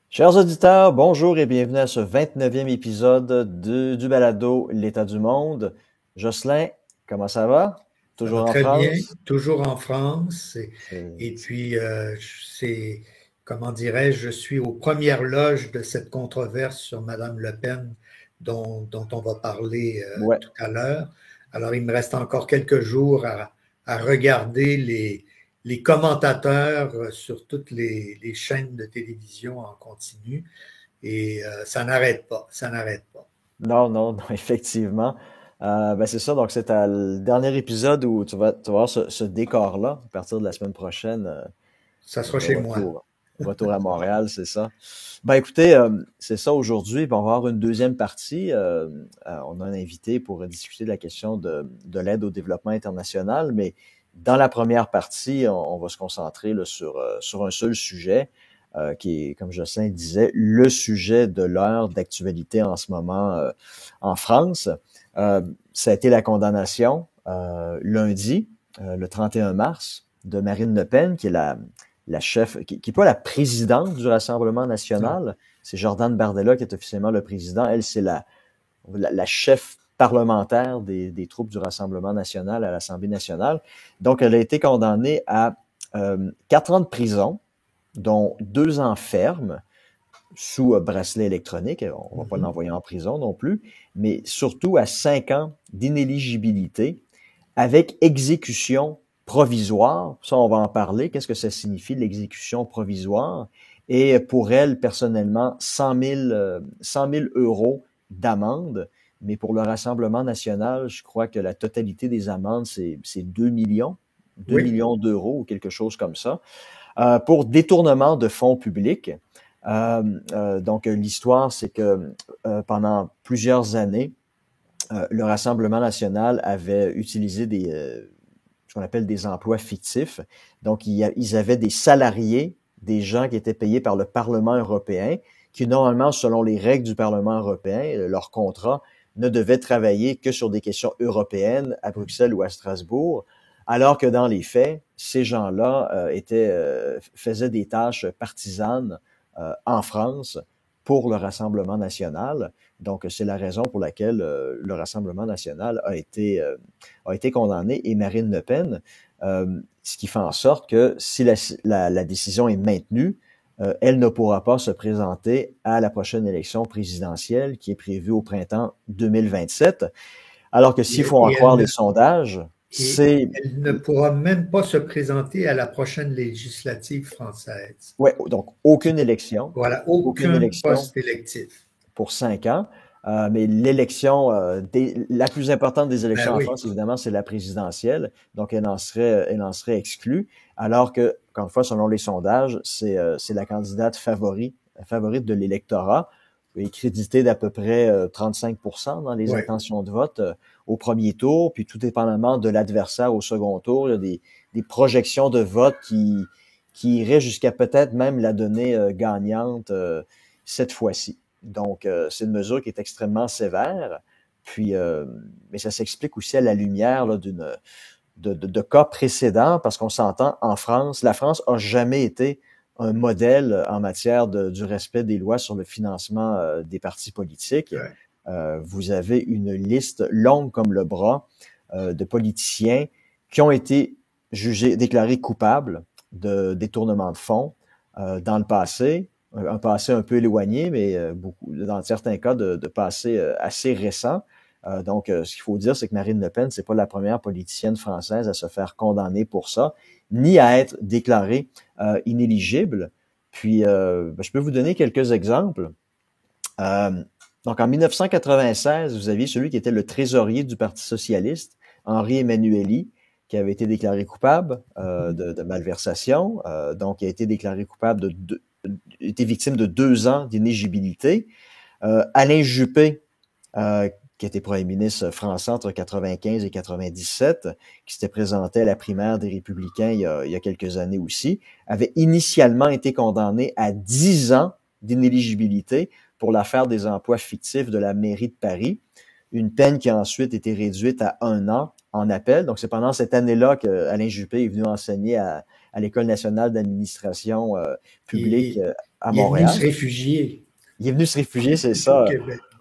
Chers auditeurs, bonjour et bienvenue à ce 29e épisode du balado L'état du monde. Jocelyn, comment ça va? Ça va Toujours en très bien, France? toujours en France. Et C'est- puis, comment dirais-je, je suis aux premières loges de cette controverse sur Madame Le Pen dont on va parler Ouais, tout à l'heure. Alors, il me reste encore quelques jours à regarder les commentateurs sur toutes les chaînes de télévision en continu. Et ça n'arrête pas, ça n'arrête pas. non, effectivement. C'est ça, donc c'est à le dernier épisode où tu vas voir ce décor-là. À partir de la semaine prochaine, Ça on sera sera chez moi. retour à Montréal, c'est ça. Écoutez, c'est ça aujourd'hui. On va avoir une deuxième partie. On a un invité pour discuter de la question de l'aide au développement international, mais dans la première partie, on va se concentrer là, sur un seul sujet, qui est, comme Jocelyn disait, le sujet de l'heure d'actualité en ce moment en France. Ça a été la condamnation lundi, le 31 mars, de Marine Le Pen, qui est la chef, qui est pas la présidente du Rassemblement Non. national, c'est Jordan Bardella qui est officiellement le président. Elle, c'est la chef parlementaire des troupes du Rassemblement national à l'Assemblée nationale. Donc, elle a été condamnée à 4 ans de prison, dont 2 ans ferme, sous bracelet électronique. On va pas Mhm. l'envoyer en prison non plus, mais surtout à 5 ans d'inéligibilité avec exécution provisoire. Ça, on va en parler. Qu'est-ce que ça signifie, l'exécution provisoire? Et pour elle, personnellement, 100 000 euros d'amende. Mais pour le Rassemblement national, je crois que la totalité des amendes, c'est 2 millions, 2 Oui. millions d'euros ou quelque chose comme ça, pour détournement de fonds publics. Donc, l'histoire, c'est que pendant plusieurs années, le Rassemblement national avait utilisé ce qu'on appelle des emplois fictifs. Donc, ils avaient des salariés, des gens qui étaient payés par le Parlement européen, qui normalement, selon les règles du Parlement européen, leur contrat ne devait travailler que sur des questions européennes à Bruxelles ou à Strasbourg, alors que dans les faits, ces gens-là faisaient des tâches partisanes en France pour le Rassemblement national. Donc, c'est la raison pour laquelle le Rassemblement national a été condamné et Marine Le Pen, ce qui fait en sorte que si la décision est maintenue, elle ne pourra pas se présenter à la prochaine élection présidentielle qui est prévue au printemps 2027. Alors que s'il faut Et en elle croire ne les sondages, Et c'est elle ne pourra même pas se présenter à la prochaine législative française. ouais, donc Voilà, aucune aucun élection poste électif. pour 5 ans. Mais l'élection, la plus importante des Ben élections en oui, France, évidemment, c'est la présidentielle. Donc, elle en serait exclue. Alors que, encore une fois, selon les sondages, c'est la candidate favorite de l'électorat, est créditée d'à peu près 35% dans les oui. intentions de vote au premier tour. Puis, tout dépendamment de l'adversaire au second tour, il y a des projections de vote qui iraient jusqu'à peut-être même la donner gagnante cette fois-ci. Donc, c'est une mesure qui est extrêmement sévère. Puis, mais ça s'explique aussi à la lumière là, de cas précédents, parce qu'on s'entend en France, la France a jamais été un modèle en matière du respect des lois sur le financement des partis politiques. Ouais. Vous avez une liste longue comme le bras de politiciens qui ont été déclarés coupables de détournement de fonds dans le passé, un passé un peu éloigné, mais beaucoup, dans certains cas, de passé assez récent. Donc, ce qu'il faut dire, c'est que Marine Le Pen, c'est pas la première politicienne française à se faire condamner pour ça, ni à être déclarée inéligible. Puis, je peux vous donner quelques exemples. Euh, donc, en 1996, vous aviez celui qui était le trésorier du Parti socialiste, Henri Emmanuelli, qui avait été déclaré coupable de malversation. Donc, il a été déclaré coupable était victime de 2 ans d'inéligibilité. Alain Juppé, qui était premier ministre français entre 95 et 97, qui s'était présenté à la primaire des Républicains il y a quelques années aussi, avait initialement été condamné à 10 ans d'inéligibilité pour l'affaire des emplois fictifs de la mairie de Paris, une peine qui a ensuite été réduite à 1 an en appel. Donc, c'est pendant cette année-là qu'Alain Juppé est venu enseigner à l'École nationale d'administration publique à Montréal. Il est venu se réfugier. Il est venu se réfugier, c'est ça,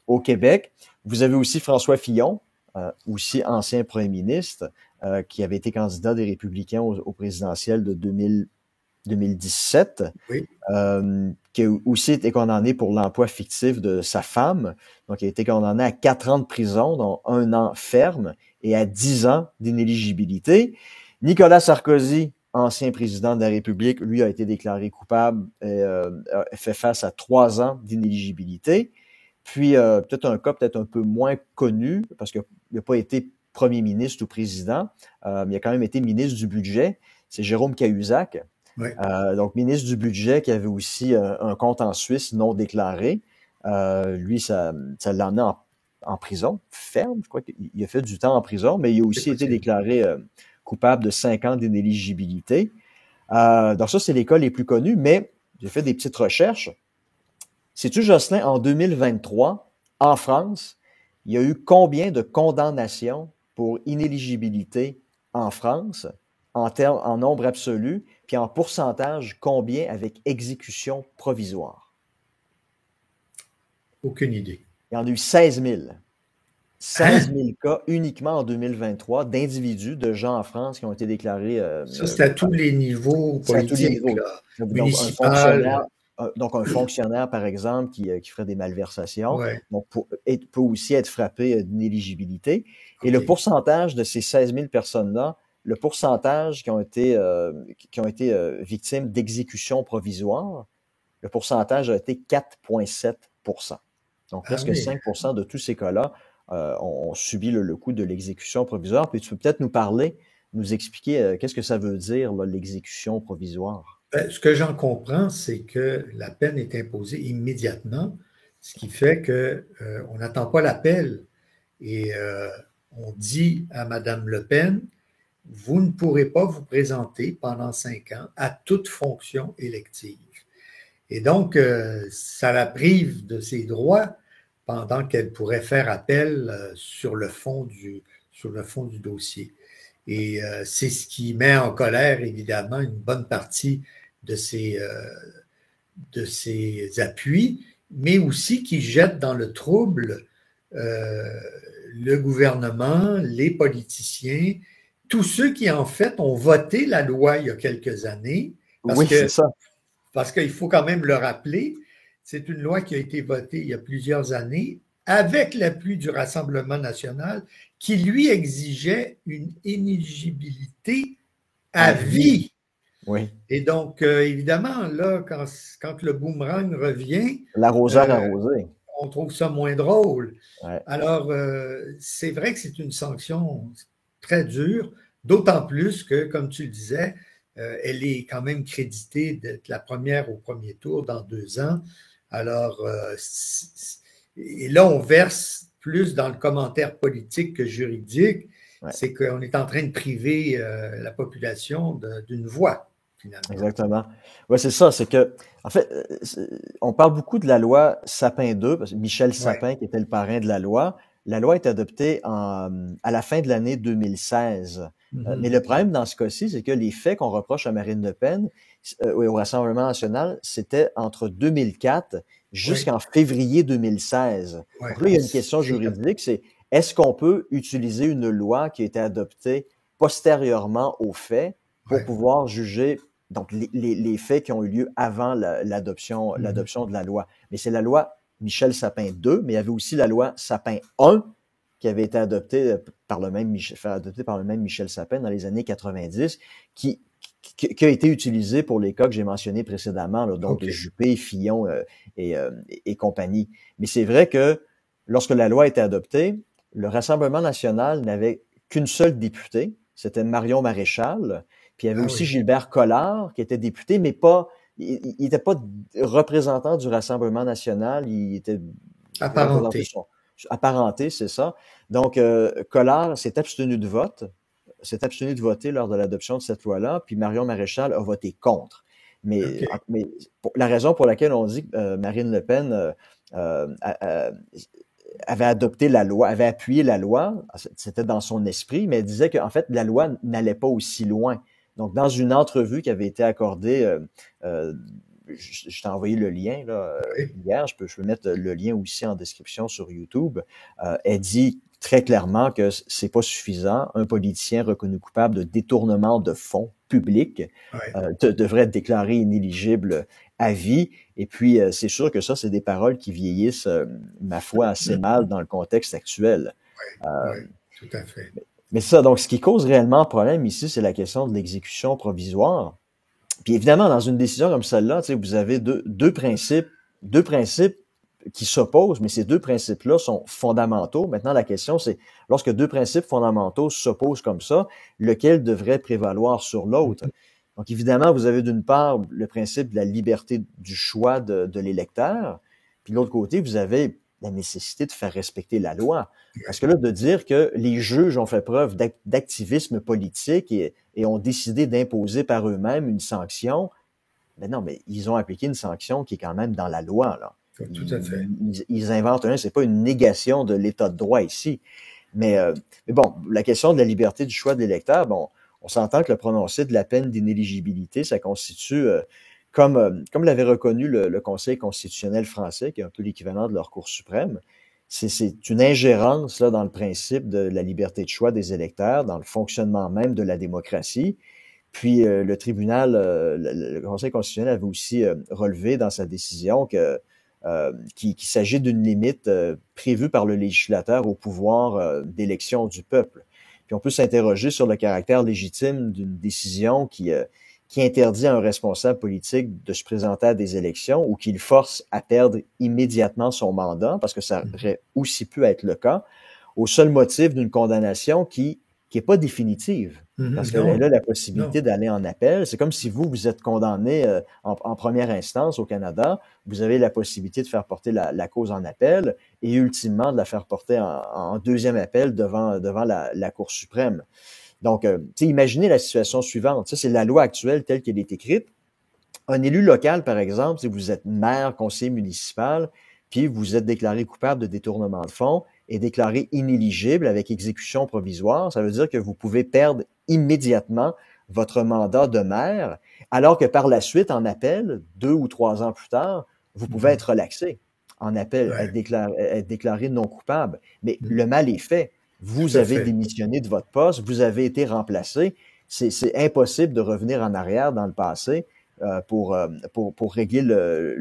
au Québec. Vous avez aussi François Fillon, aussi ancien premier ministre, qui avait été candidat des Républicains au présidentiel de 2017, oui. Qui a aussi été condamné pour l'emploi fictif de sa femme. Donc, il a été condamné à 4 ans de prison, dont 1 an ferme, et à 10 ans d'inéligibilité. Nicolas Sarkozy, ancien président de la République, lui a été déclaré coupable et a fait face à 3 ans d'inéligibilité. Puis, peut-être un cas peut-être un peu moins connu, parce qu'il n'a pas été premier ministre ou président, mais il a quand même été ministre du Budget. C'est Jérôme Cahuzac. Oui. Donc, ministre du Budget qui avait aussi un compte en Suisse non déclaré. Lui, ça l'a emmené en prison ferme. Je crois qu'il a fait du temps en prison, mais il a aussi été déclaré coupable de 5 ans d'inéligibilité. Donc ça, c'est les cas les plus connus, mais j'ai fait des petites recherches. Sais-tu, Jocelyn, en 2023, en France, il y a eu combien de condamnations pour inéligibilité en France, en nombre absolu, puis en pourcentage, combien avec exécution provisoire? Aucune idée. Il y en a eu 16 000. 16 000 cas uniquement en 2023 d'individus, de gens en France qui ont été déclarés... ça, c'est à tous les niveaux politiques, municipal. Donc, un fonctionnaire, par exemple, qui ferait des malversations, ouais. donc peut aussi être frappé d'inéligibilité. Et le pourcentage de ces 16 000 personnes-là, le pourcentage qui ont été victimes d'exécution provisoire, le pourcentage a été 4,7 %. Donc, presque 5 % de tous ces cas-là ont subi le coup de l'exécution provisoire. Puis tu peux peut-être nous expliquer qu'est-ce que ça veut dire, là, l'exécution provisoire? Ce que j'en comprends, c'est que la peine est imposée immédiatement, ce qui fait qu'on n'attend pas l'appel. Et on dit à Mme Le Pen, vous ne pourrez pas vous présenter pendant 5 ans à toute fonction élective. Et donc, ça la prive de ses droits pendant qu'elle pourrait faire appel sur le fond du dossier. Et c'est ce qui met en colère, évidemment, une bonne partie de ces appuis, mais aussi qui jette dans le trouble le gouvernement, les politiciens, tous ceux qui, en fait, ont voté la loi il y a quelques années. C'est ça. Parce qu'il faut quand même le rappeler, c'est une loi qui a été votée il y a plusieurs années avec l'appui du Rassemblement national qui, lui, exigeait une inéligibilité à vie. Oui. Et donc, évidemment, là, quand le boomerang revient, l'arroseur arrosé, on trouve ça moins drôle. Ouais. Alors, c'est vrai que c'est une sanction très dure, d'autant plus que, comme tu le disais, elle est quand même créditée d'être la première au premier tour dans 2 ans. Alors, et là, on verse plus dans le commentaire politique que juridique. Ouais. C'est qu'on est en train de priver la population d'une voix. Finalement. Exactement. Oui, c'est ça. C'est que, en fait, on parle beaucoup de la loi Sapin 2, parce que Michel Sapin, qui était le parrain de la loi est adoptée à la fin de l'année 2016. Mais le problème dans ce cas-ci, c'est que les faits qu'on reproche à Marine Le Pen au Rassemblement national, c'était entre 2004 jusqu'en février 2016. Donc là, il y a une question juridique, c'est est-ce qu'on peut utiliser une loi qui a été adoptée postérieurement aux faits pour pouvoir juger donc les faits qui ont eu lieu avant l'adoption de la loi. Mais c'est la loi Michel Sapin 2, mais il y avait aussi la loi Sapin 1 qui avait été adoptée par le même Michel Sapin dans les années 90, qui a été utilisée pour les cas que j'ai mentionnés précédemment, là, donc de Juppé, Fillon et compagnie. Mais c'est vrai que lorsque la loi a été adoptée, le Rassemblement national n'avait qu'une seule députée, c'était Marion Maréchal. Puis il y avait aussi Gilbert Collard, qui était député, mais il était pas représentant du Rassemblement national, il était apparenté. apparenté, c'est ça. Donc, Collard s'est abstenu de voter lors de l'adoption de cette loi-là, puis Marion Maréchal a voté contre. OK. Mais la raison pour laquelle on dit que Marine Le Pen avait adopté la loi, avait appuyé la loi, c'était dans son esprit, mais elle disait qu'en fait, la loi n'allait pas aussi loin. Donc, dans une entrevue qui avait été accordée, je t'ai envoyé le lien là, Oui. hier, je peux mettre le lien aussi en description sur YouTube, elle dit très clairement que c'est pas suffisant. Un politicien reconnu coupable de détournement de fonds publics Ouais. devrait être déclaré inéligible à vie. Et puis, c'est sûr que ça, c'est des paroles qui vieillissent, ma foi, assez mal dans le contexte actuel. Oui, oui, tout à fait. Mais ça, donc, ce qui cause réellement problème ici, c'est la question de l'exécution provisoire. Puis évidemment, dans une décision comme celle-là, tu sais, vous avez deux principes qui s'opposent, mais ces deux principes-là sont fondamentaux. Maintenant, la question, c'est, lorsque deux principes fondamentaux s'opposent comme ça, lequel devrait prévaloir sur l'autre? Donc, évidemment, vous avez d'une part le principe de la liberté du choix de l'électeur, puis de l'autre côté, vous avez la nécessité de faire respecter la loi. Parce que là, de dire que les juges ont fait preuve d'activisme politique et ont décidé d'imposer par eux-mêmes une sanction, ben non, mais ils ont appliqué une sanction qui est quand même dans la loi, là. Tout à fait. Ils inventent c'est pas une négation de l'état de droit ici. Mais bon, la question de la liberté du choix de l'électeur, bon, on s'entend que le prononcé de la peine d'inéligibilité, ça constitue, comme l'avait reconnu le Conseil constitutionnel français, qui est un peu l'équivalent de leur Cour suprême, c'est une ingérence là, dans le principe de la liberté de choix des électeurs, dans le fonctionnement même de la démocratie. Puis le tribunal, le Conseil constitutionnel avait aussi relevé dans sa décision que qu'il s'agit d'une limite prévue par le législateur au pouvoir d'élection du peuple. Puis on peut s'interroger sur le caractère légitime d'une décision qui interdit à un responsable politique de se présenter à des élections ou qui le force à perdre immédiatement son mandat, parce que ça aurait aussi pu être le cas, au seul motif d'une condamnation qui est pas définitive. Parce qu'elle a la possibilité d'aller en appel. C'est comme si vous êtes condamné en première instance au Canada, vous avez la possibilité de faire porter la cause en appel et ultimement de la faire porter en deuxième appel devant la Cour suprême. Donc, imaginez la situation suivante. Ça, c'est la loi actuelle telle qu'elle est écrite. Un élu local, par exemple, si vous êtes maire, conseiller municipal, puis vous êtes déclaré coupable de détournement de fonds et déclaré inéligible avec exécution provisoire, ça veut dire que vous pouvez perdre immédiatement votre mandat de maire, alors que par la suite, en appel, 2 ou 3 ans plus tard, vous pouvez être relaxé en appel, être déclaré non coupable. Mais le mal est fait. Vous avez démissionné de votre poste, vous avez été remplacé. C'est impossible de revenir en arrière dans le passé pour régler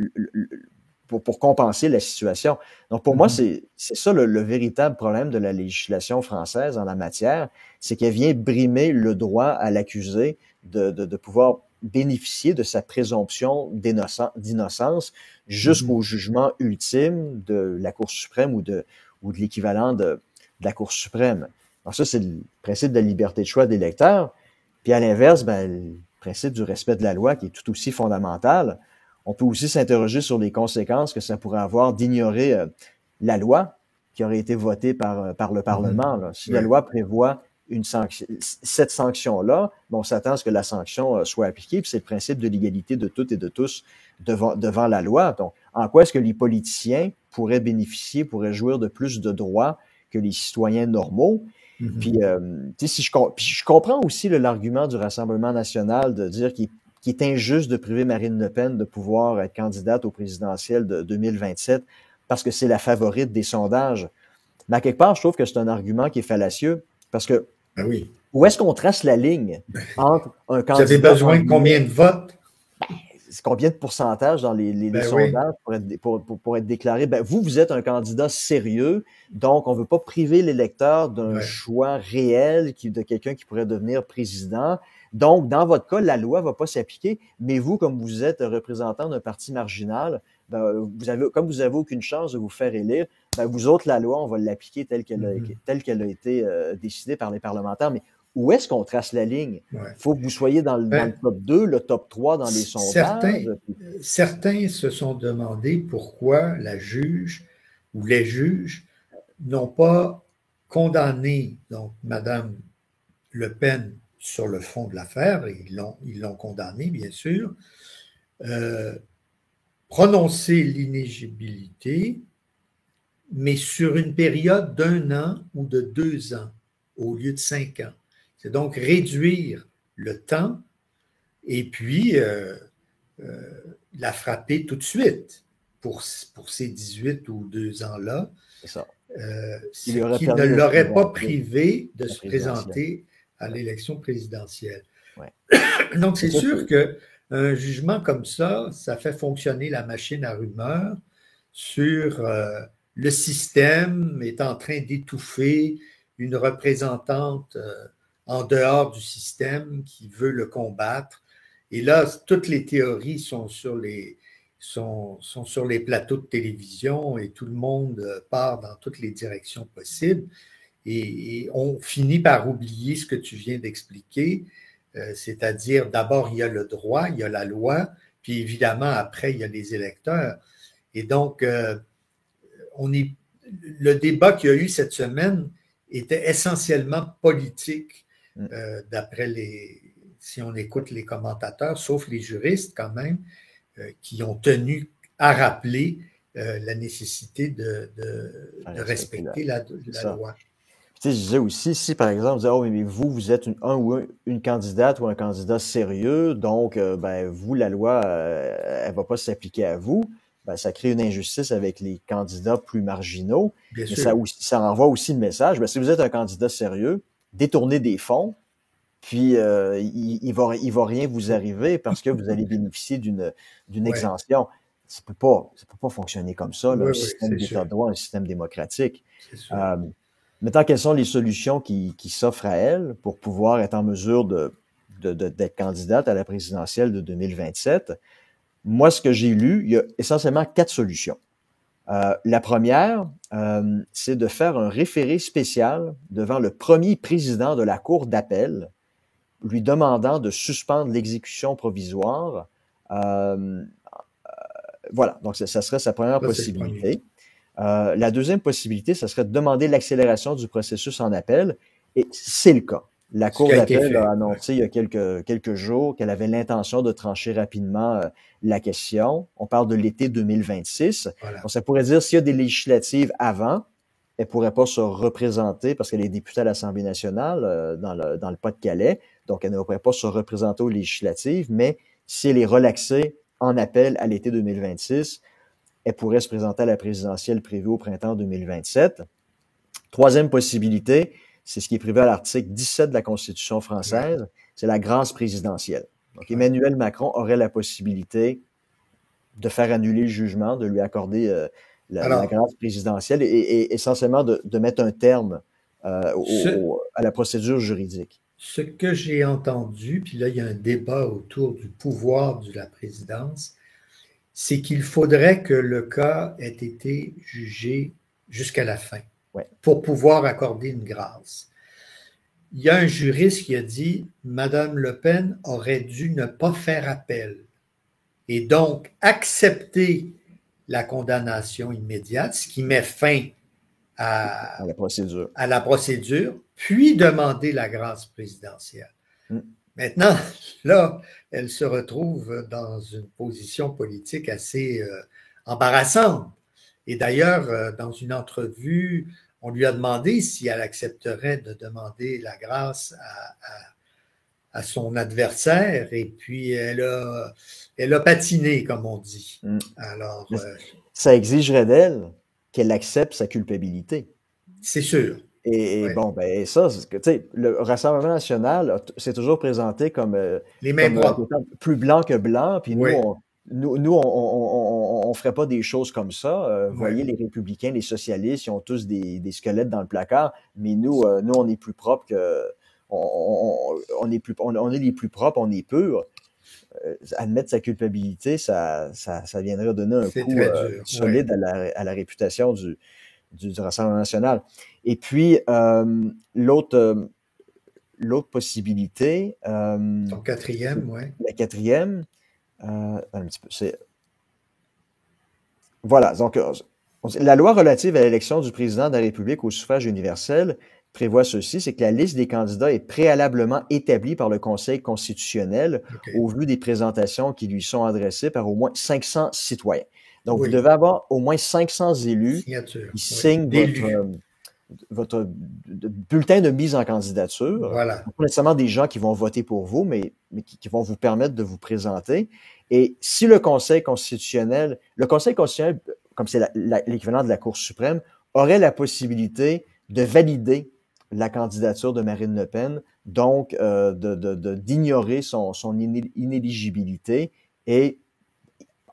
pour compenser la situation. Donc, pour moi, c'est ça le véritable problème de la législation française en la matière, c'est qu'elle vient brimer le droit à l'accusé de pouvoir bénéficier de sa présomption d'innocence jusqu'au jugement ultime de la Cour suprême ou de l'équivalent de la Cour suprême. Alors ça, c'est le principe de la liberté de choix des électeurs. Puis à l'inverse, le principe du respect de la loi qui est tout aussi fondamental. On peut aussi s'interroger sur les conséquences que ça pourrait avoir d'ignorer la loi qui aurait été votée par le Parlement. Là. Si la loi prévoit cette sanction-là, on s'attend à ce que la sanction soit appliquée, puis c'est le principe de l'égalité de toutes et de tous devant la loi. Donc, en quoi est-ce que les politiciens pourraient jouir de plus de droits que les citoyens normaux? Puis, je comprends aussi l'argument du Rassemblement national de dire qu'il est injuste de priver Marine Le Pen de pouvoir être candidate au présidentiel de 2027 parce que c'est la favorite des sondages. Mais à quelque part, je trouve que c'est un argument qui est fallacieux parce que où est-ce qu'on trace la ligne entre un candidat... Vous avez besoin de combien de votes? Combien de pourcentage dans les sondages pour être déclaré? Vous êtes un candidat sérieux, donc on ne veut pas priver l'électeur d'un choix réel de quelqu'un qui pourrait devenir président. Donc, dans votre cas, la loi ne va pas s'appliquer, mais vous, comme vous êtes représentant d'un parti marginal, comme vous avez aucune chance de vous faire élire, vous autres, la loi, on va l'appliquer telle qu'elle a été décidée par les parlementaires. Mais où est-ce qu'on trace la ligne? Il faut que vous soyez dans le top 2, le top 3 dans les sondages. Certains se sont demandé pourquoi la juge ou les juges n'ont pas condamné donc Mme Le Pen sur le fond de l'affaire, et ils l'ont condamné, bien sûr, prononcé l'inéligibilité, mais sur une période d'1 an ou de 2 ans au lieu de 5 ans. C'est donc réduire le temps et puis la frapper tout de suite pour ces 18 ou 2 ans-là, C'est ça. Il ce lui aurait qui ne permis de se l'aurait pas présenter privé de à la se présidentielle. présenter à Ouais. l'élection présidentielle. Ouais. Donc, Mais c'est ça, sûr qu'un jugement comme ça fait fonctionner la machine à rumeurs sur le système est en train d'étouffer une représentante en dehors du système qui veut le combattre. Et là, toutes les théories sont sur les plateaux de télévision et tout le monde part dans toutes les directions possibles. Et on finit par oublier ce que tu viens d'expliquer, c'est-à-dire d'abord il y a le droit, il y a la loi, puis évidemment après il y a les électeurs. Et donc, le débat qu'il y a eu cette semaine était essentiellement politique, d'après si on écoute les commentateurs, sauf les juristes quand même, qui ont tenu à rappeler la nécessité de respecter la loi. Tu sais, je disais aussi, si par exemple, on disait, oh, mais vous êtes une candidate ou un candidat sérieux, donc, ben, vous, la loi, elle va pas s'appliquer à vous, ben, ça crée une injustice avec les candidats plus marginaux, Bien mais sûr. ça renvoie aussi le message, ben, si vous êtes un candidat sérieux, détournez des fonds, puis il va rien vous arriver parce que vous allez bénéficier d'une Ouais. exemption. Ça peut pas fonctionner comme ça, là, Oui, un oui, système c'est d'état sûr. de droit, un système démocratique. C'est sûr. Euh, Maintenant, quelles sont les solutions qui s'offrent à elle pour pouvoir être en mesure d'être candidate à la présidentielle de 2027? Moi, ce que j'ai lu, il y a essentiellement 4 solutions. La première, c'est de faire un référé spécial devant le premier président de la Cour d'appel, lui demandant de suspendre l'exécution provisoire. Voilà, donc ça serait sa première Ça, c'est le premier. possibilité. La deuxième possibilité, ce serait de demander l'accélération du processus en appel, et c'est le cas. La Ce qui Cour a été d'appel a fait. Ouais. annoncé il y a quelques jours qu'elle avait l'intention de trancher rapidement la question. On parle de l'été 2026. Voilà. Donc, ça pourrait dire s'il y a des législatives avant, elle pourrait pas se représenter parce qu'elle est députée à l'Assemblée nationale dans le Pas-de-Calais. Donc, elle ne pourrait pas se représenter aux législatives, mais si elle est relaxée en appel à l'été 2026, elle pourrait se présenter à la présidentielle prévue au printemps 2027. Troisième possibilité, c'est ce qui est prévu à l'article 17 de la Constitution française, ouais, c'est la grâce présidentielle. Donc, ouais, Emmanuel Macron aurait la possibilité de faire annuler le jugement, de lui accorder la grâce présidentielle et essentiellement de mettre un terme à la procédure juridique. Ce que j'ai entendu, puis là, il y a un débat autour du pouvoir de la présidence, c'est qu'il faudrait que le cas ait été jugé jusqu'à la fin, ouais, pour pouvoir accorder une grâce. Il y a un juriste qui a dit Madame Le Pen aurait dû ne pas faire appel et donc accepter la condamnation immédiate, ce qui met fin à la procédure, puis demander la grâce présidentielle. Maintenant, là, elle se retrouve dans une position politique assez embarrassante. Et d'ailleurs, dans une entrevue, on lui a demandé si elle accepterait de demander la grâce à son adversaire, et puis elle a patiné, comme on dit. Alors, ça exigerait d'elle qu'elle accepte sa culpabilité. C'est sûr. Et bon, ben ça, tu sais, le Rassemblement national s'est toujours présenté comme, plus blanc que blanc, puis oui, nous, on ferait pas des choses comme ça. Vous voyez, les républicains, les socialistes, ils ont tous des squelettes dans le placard, mais nous, on est plus propre que, on est les plus propres, on est purs. Admettre sa culpabilité, ça viendrait donner un coup solide à la réputation du Rassemblement national. Et puis, l'autre possibilité... Ton quatrième, oui. La quatrième, un petit peu, c'est... Voilà, donc La loi relative à l'élection du président de la République au suffrage universel prévoit ceci, c'est que la liste des candidats est préalablement établie par le Conseil constitutionnel OK. au vu des présentations qui lui sont adressées par au moins 500 citoyens. Donc, vous Oui. devez avoir au moins 500 élus Signature. qui Oui. signent D'élus. votre bulletin de mise en candidature. Voilà. Pas nécessairement des gens qui vont voter pour vous, mais qui vont vous permettre de vous présenter. Et si le Conseil constitutionnel, comme c'est l'équivalent de la Cour suprême, aurait la possibilité de valider la candidature de Marine Le Pen, donc d'ignorer son inéligibilité. Et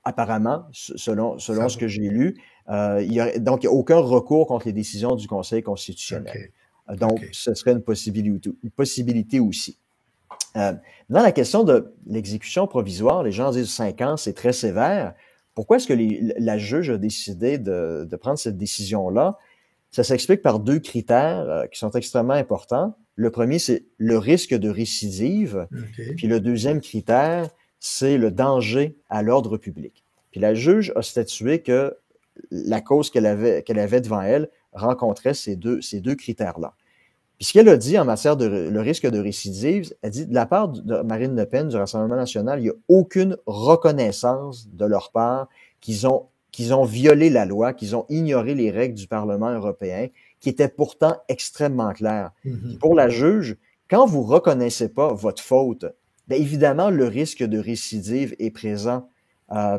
apparemment, selon ce que j'ai lu, il y aurait, donc il n'y a aucun recours contre les décisions du Conseil constitutionnel. OK. Donc, OK. ce serait une possibilité aussi. Dans la question de l'exécution provisoire, les gens disent 5 ans, c'est très sévère. Pourquoi est-ce que la juge a décidé de prendre cette décision-là? Ça s'explique par 2 critères qui sont extrêmement importants. Le premier, c'est le risque de récidive. OK. Puis le deuxième critère, c'est le danger à l'ordre public. Puis la juge a statué que la cause qu'elle avait devant elle rencontrait ces deux critères-là. Puis ce qu'elle a dit en matière de le risque de récidive, elle dit de la part de Marine Le Pen, du Rassemblement national, il n'y a aucune reconnaissance de leur part qu'ils ont violé la loi, qu'ils ont ignoré les règles du Parlement européen, qui étaient pourtant extrêmement claires. Puis pour la juge, quand vous reconnaissez pas votre faute, bien évidemment, le risque de récidive est présent.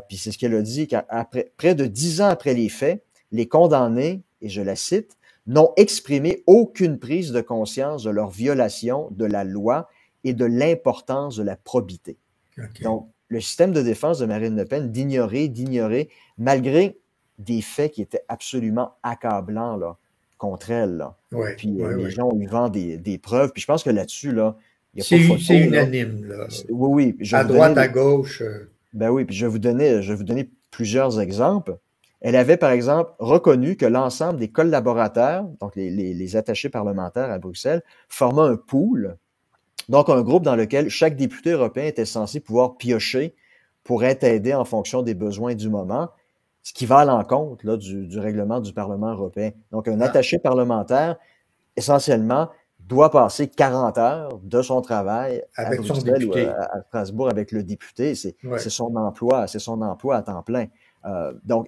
Puis c'est ce qu'elle a dit, qu'après près de 10 ans après les faits, les condamnés, et je la cite, n'ont exprimé aucune prise de conscience de leur violation de la loi et de l'importance de la probité. OK. Donc, le système de défense de Marine Le Pen d'ignorer, malgré des faits qui étaient absolument accablants là, contre elle. Là. Ouais, Puis ouais, les ouais. gens ont eu vent des preuves. Puis je pense que là-dessus, là, il n'y a pas photo. C'est Là. unanime, là. Oui. Puis je vais À vous donner droite, à gauche. Ben oui, puis je vais vous donner plusieurs exemples. Elle avait, par exemple, reconnu que l'ensemble des collaborateurs, donc les attachés parlementaires à Bruxelles, formaient un pool, donc un groupe dans lequel chaque député européen était censé pouvoir piocher pour être aidé en fonction des besoins du moment, ce qui va à l'encontre là, du règlement du Parlement européen. Donc, un Ah, attaché parlementaire, essentiellement, doit passer 40 heures de son travail à avec son Bruxelles ou député. à Strasbourg avec le député. C'est Ouais. son emploi à temps plein. Donc,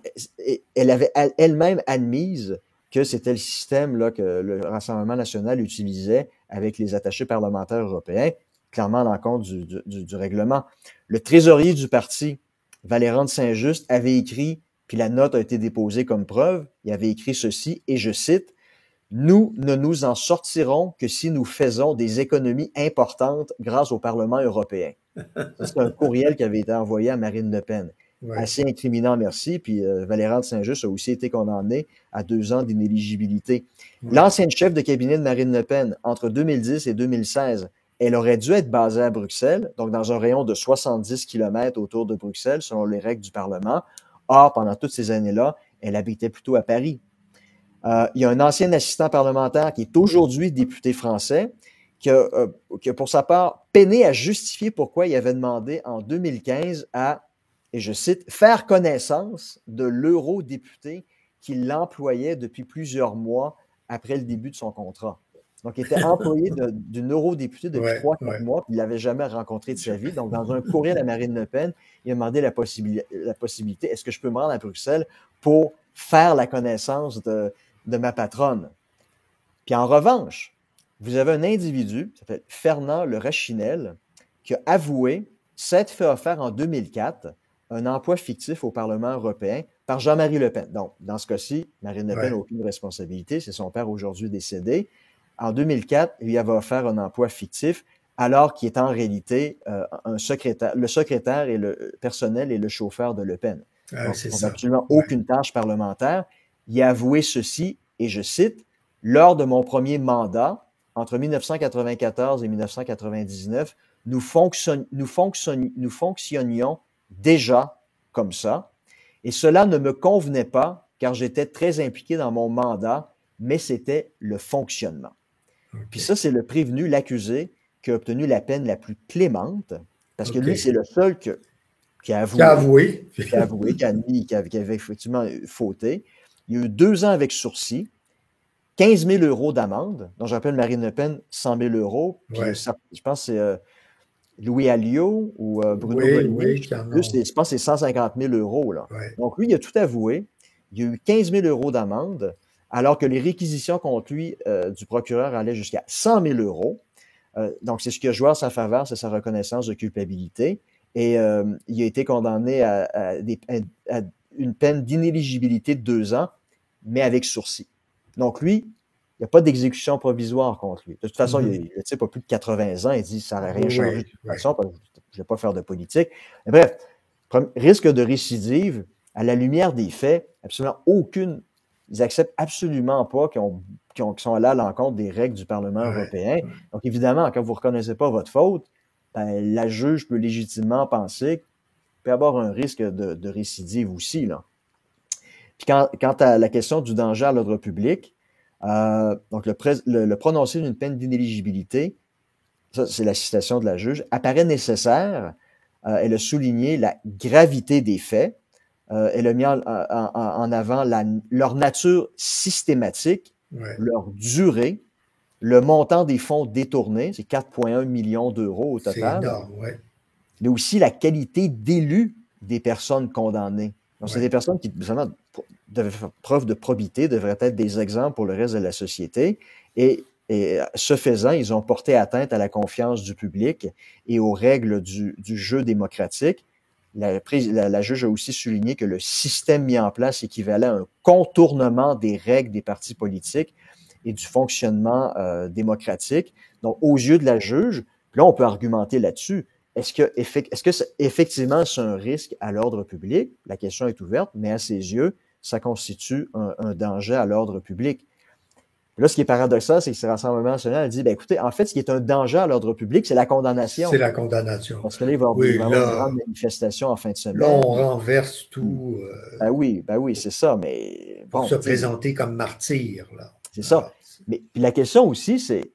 elle avait elle-même admise que c'était le système là, que le Rassemblement national utilisait avec les attachés parlementaires européens, clairement à l'encontre du règlement. Le trésorier du parti, Valéran de Saint-Just, avait écrit, puis la note a été déposée comme preuve, il avait écrit ceci, et je cite, « Nous ne nous en sortirons que si nous faisons des économies importantes grâce au Parlement européen. » C'est un courriel qui avait été envoyé à Marine Le Pen. Ouais. Assez incriminant, merci. Puis Valéran de Saint-Just a aussi été condamné à 2 ans d'inéligibilité. Ouais. L'ancienne chef de cabinet de Marine Le Pen, entre 2010 et 2016, elle aurait dû être basée à Bruxelles, donc dans un rayon de 70 km autour de Bruxelles, selon les règles du Parlement. Or, pendant toutes ces années-là, elle habitait plutôt à Paris. Il y a un ancien assistant parlementaire qui est aujourd'hui député français, qui a, pour sa part, peiné à justifier pourquoi il avait demandé en 2015 à, et je cite, « faire connaissance de l'eurodéputé qui l'employait depuis plusieurs mois après le début de son contrat. » Donc, il était employé d'une eurodéputée depuis Ouais, 3-4 ouais. mois, puis il l'avait jamais rencontré de sa vie. Donc, dans un courriel à Marine Le Pen, il a demandé la possibilité, est-ce que je peux me rendre à Bruxelles pour faire la connaissance de ma patronne? Puis en revanche, vous avez un individu, qui s'appelle Fernand Le Rachinel, qui a avoué s'être fait offert en 2004 un emploi fictif au Parlement européen par Jean-Marie Le Pen. Donc, dans ce cas-ci, Marine Le Pen n'a aucune responsabilité, c'est son père aujourd'hui décédé. En 2004, il lui avait offert un emploi fictif, alors qu'il est en réalité le secrétaire et le personnel et le chauffeur de Le Pen. Donc, il n'a absolument aucune tâche parlementaire. Il a avoué ceci, et je cite, « Lors de mon premier mandat, entre 1994 et 1999, nous fonctionnions déjà comme ça, et cela ne me convenait pas car j'étais très impliqué dans mon mandat, mais c'était le fonctionnement. » Okay. Puis ça, c'est le prévenu, l'accusé, qui a obtenu la peine la plus clémente, parce que lui, c'est le seul qui a avoué, qui a admis qu'il avait effectivement fauté. Il y a eu 2 ans avec sursis, 15 000 € d'amende. Donc, je rappelle Marine Le Pen, 100 000 €. Puis, Ouais. je pense que c'est Louis Alliot ou Bruno Oui, Gollnisch. qui en Lui, ont. je pense que c'est 150 000 €. Là. Ouais. Donc, lui, il a tout avoué. Il y a eu 15 000 € d'amende, alors que les réquisitions contre lui du procureur allaient jusqu'à 100 000 €. Donc, c'est ce qui a joué en sa faveur, c'est sa reconnaissance de culpabilité. Et il a été condamné à une peine d'inéligibilité de 2 ans, mais avec sursis. Donc, lui, il n'y a pas d'exécution provisoire contre lui. De toute façon, le type a plus de 80 ans. Il dit ça n'aurait rien changé de toute façon, parce que je ne vais pas faire de politique. Mais bref, risque de récidive, à la lumière des faits, absolument aucune. Ils acceptent absolument pas qui sont allés à l'encontre des règles du Parlement européen. Donc, évidemment, quand vous ne reconnaissez pas votre faute, ben, la juge peut légitimement penser qu'il peut y avoir un risque de récidive aussi. Là. Puis quant à la question du danger à l'ordre public, donc le prononcé d'une peine d'inéligibilité, ça c'est la citation de la juge, apparaît nécessaire. Elle a souligné la gravité des faits. Elle a mis en avant leur nature systématique, leur durée, le montant des fonds détournés, c'est 4,1 millions d'euros au total. C'est énorme, oui. Mais aussi la qualité d'élu des personnes condamnées. Donc, c'est des personnes qui, vraiment, devraient faire preuve de probité, devraient être des exemples pour le reste de la société. Et ce faisant, ils ont porté atteinte à la confiance du public et aux règles du jeu démocratique. La juge a aussi souligné que le système mis en place équivalait à un contournement des règles des partis politiques et du fonctionnement démocratique. Donc, aux yeux de la juge, là, on peut argumenter là-dessus. Est-ce que effectivement c'est un risque à l'ordre public? La question est ouverte, mais à ses yeux, ça constitue un danger à l'ordre public. Là, ce qui est paradoxal, c'est que le Rassemblement national dit, ben écoutez, en fait, ce qui est un danger à l'ordre public, c'est la condamnation. C'est la condamnation. Parce que là, il va y avoir une grande manifestation en fin de semaine. Là, on renverse tout. Ben oui, c'est ça, mais bon. Pour se présenter comme martyr, là. C'est ça. Mais puis la question aussi, c'est,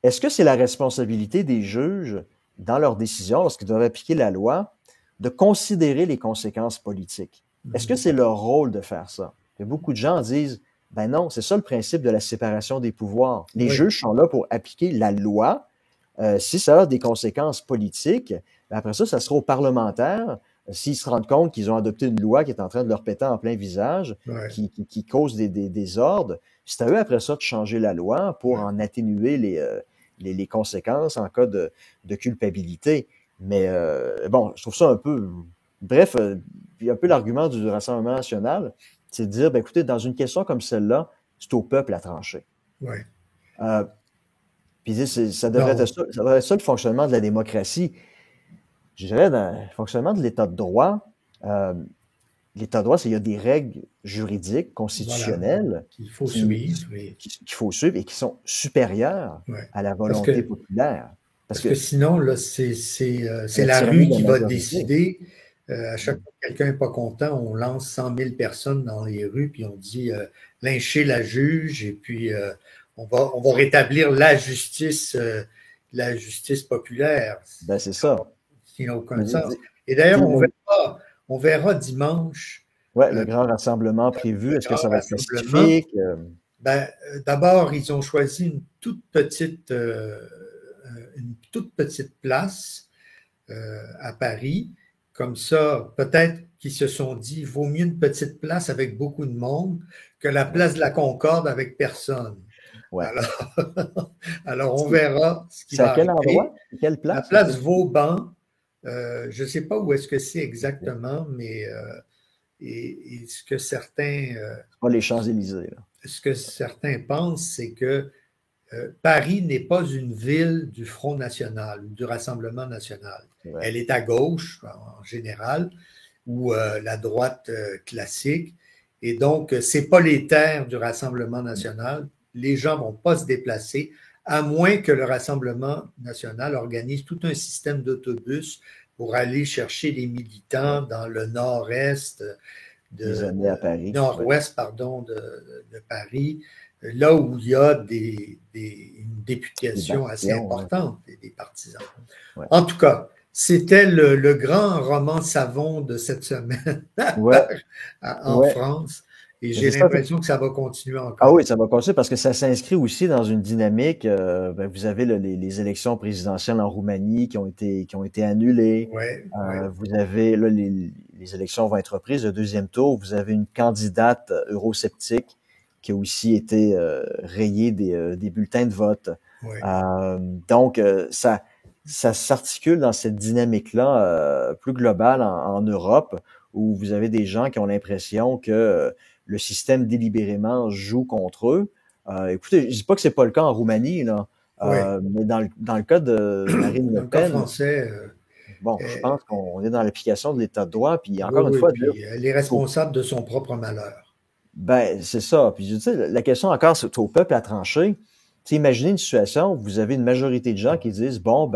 est-ce que c'est la responsabilité des juges dans leurs décisions, lorsqu'ils doivent appliquer la loi, de considérer les conséquences politiques? Est-ce que c'est leur rôle de faire ça? Et beaucoup de gens disent, ben non, c'est ça le principe de la séparation des pouvoirs. Les juges sont là pour appliquer la loi. Si ça a des conséquences politiques, ben après ça sera aux parlementaires, s'ils se rendent compte qu'ils ont adopté une loi qui est en train de leur péter en plein visage, qui cause des désordres, c'est à eux après ça de changer la loi pour en atténuer les conséquences en cas de culpabilité. Mais bon, je trouve ça un peu... Bref, il y a un peu l'argument du Rassemblement national, c'est de dire, ben écoutez, dans une question comme celle-là, c'est au peuple à trancher. Puis ça devrait être ça le fonctionnement de la démocratie. Je dirais, dans le fonctionnement de l'État de droit, l'État de droit, c'est qu'il y a des règles juridiques, constitutionnelles qu'il faut suivre. Qu'il faut suivre et qui sont supérieures à la volonté populaire. Parce que sinon, là, c'est la rue qui va décider. À chaque fois que quelqu'un n'est pas content, on lance 100 000 personnes dans les rues, puis on dit lyncher la juge, et puis on va rétablir la justice populaire. Ben, c'est ça. Qui n'a aucun sens. Et d'ailleurs, on verra dimanche. Ouais, le grand rassemblement prévu, est-ce que ça va être pacifique? D'abord, ils ont choisi une toute petite place à Paris. Comme ça, peut-être qu'ils se sont dit, il vaut mieux une petite place avec beaucoup de monde que la place de la Concorde avec personne. Ouais. Alors, on verra ce qui va arriver. C'est à quel endroit? Quelle place? La place Vauban. Je ne sais pas où est-ce que c'est exactement, mais et ce que certains... c'est pas les Champs-Élysées. Là. Ce que certains pensent, c'est que Paris n'est pas une ville du Front national ou du Rassemblement national. Ouais. Elle est à gauche, en général, ou la droite classique. Et donc, ce n'est pas les terres du Rassemblement national. Les gens ne vont pas se déplacer, à moins que le Rassemblement national organise tout un système d'autobus pour aller chercher les militants dans le nord-est nord-ouest, pardon, de Paris, là où il y a une députation assez importante des partisans. Ouais. En tout cas, c'était le grand roman savon de cette semaine en France. Et Mais j'ai c'est ça. l'impression que ça va continuer Ah oui, encore. ça va continuer parce que ça s'inscrit aussi dans une dynamique. Vous avez les élections présidentielles en Roumanie qui ont été annulées. Oui, oui, Vous avez là les élections vont être reprises, le deuxième tour. Vous avez une candidate eurosceptique qui a aussi été rayée des bulletins de vote. oui, Donc ça s'articule dans cette dynamique-là plus globale en Europe où vous avez des gens qui ont l'impression que le système délibérément joue contre eux. Écoutez, je dis pas que c'est pas le cas en Roumanie, là, oui. mais dans le cas de Marine Le Dans le cas Pen, français, bon, je pense qu'on est dans l'application de l'état de droit, puis oui, encore une oui, fois, puis elle est faut, responsable de son propre malheur. ben, c'est ça. Puis, tu sais, la question encore, c'est au peuple à trancher. Tu sais, imaginez une situation où vous avez une majorité de gens qui disent, bon,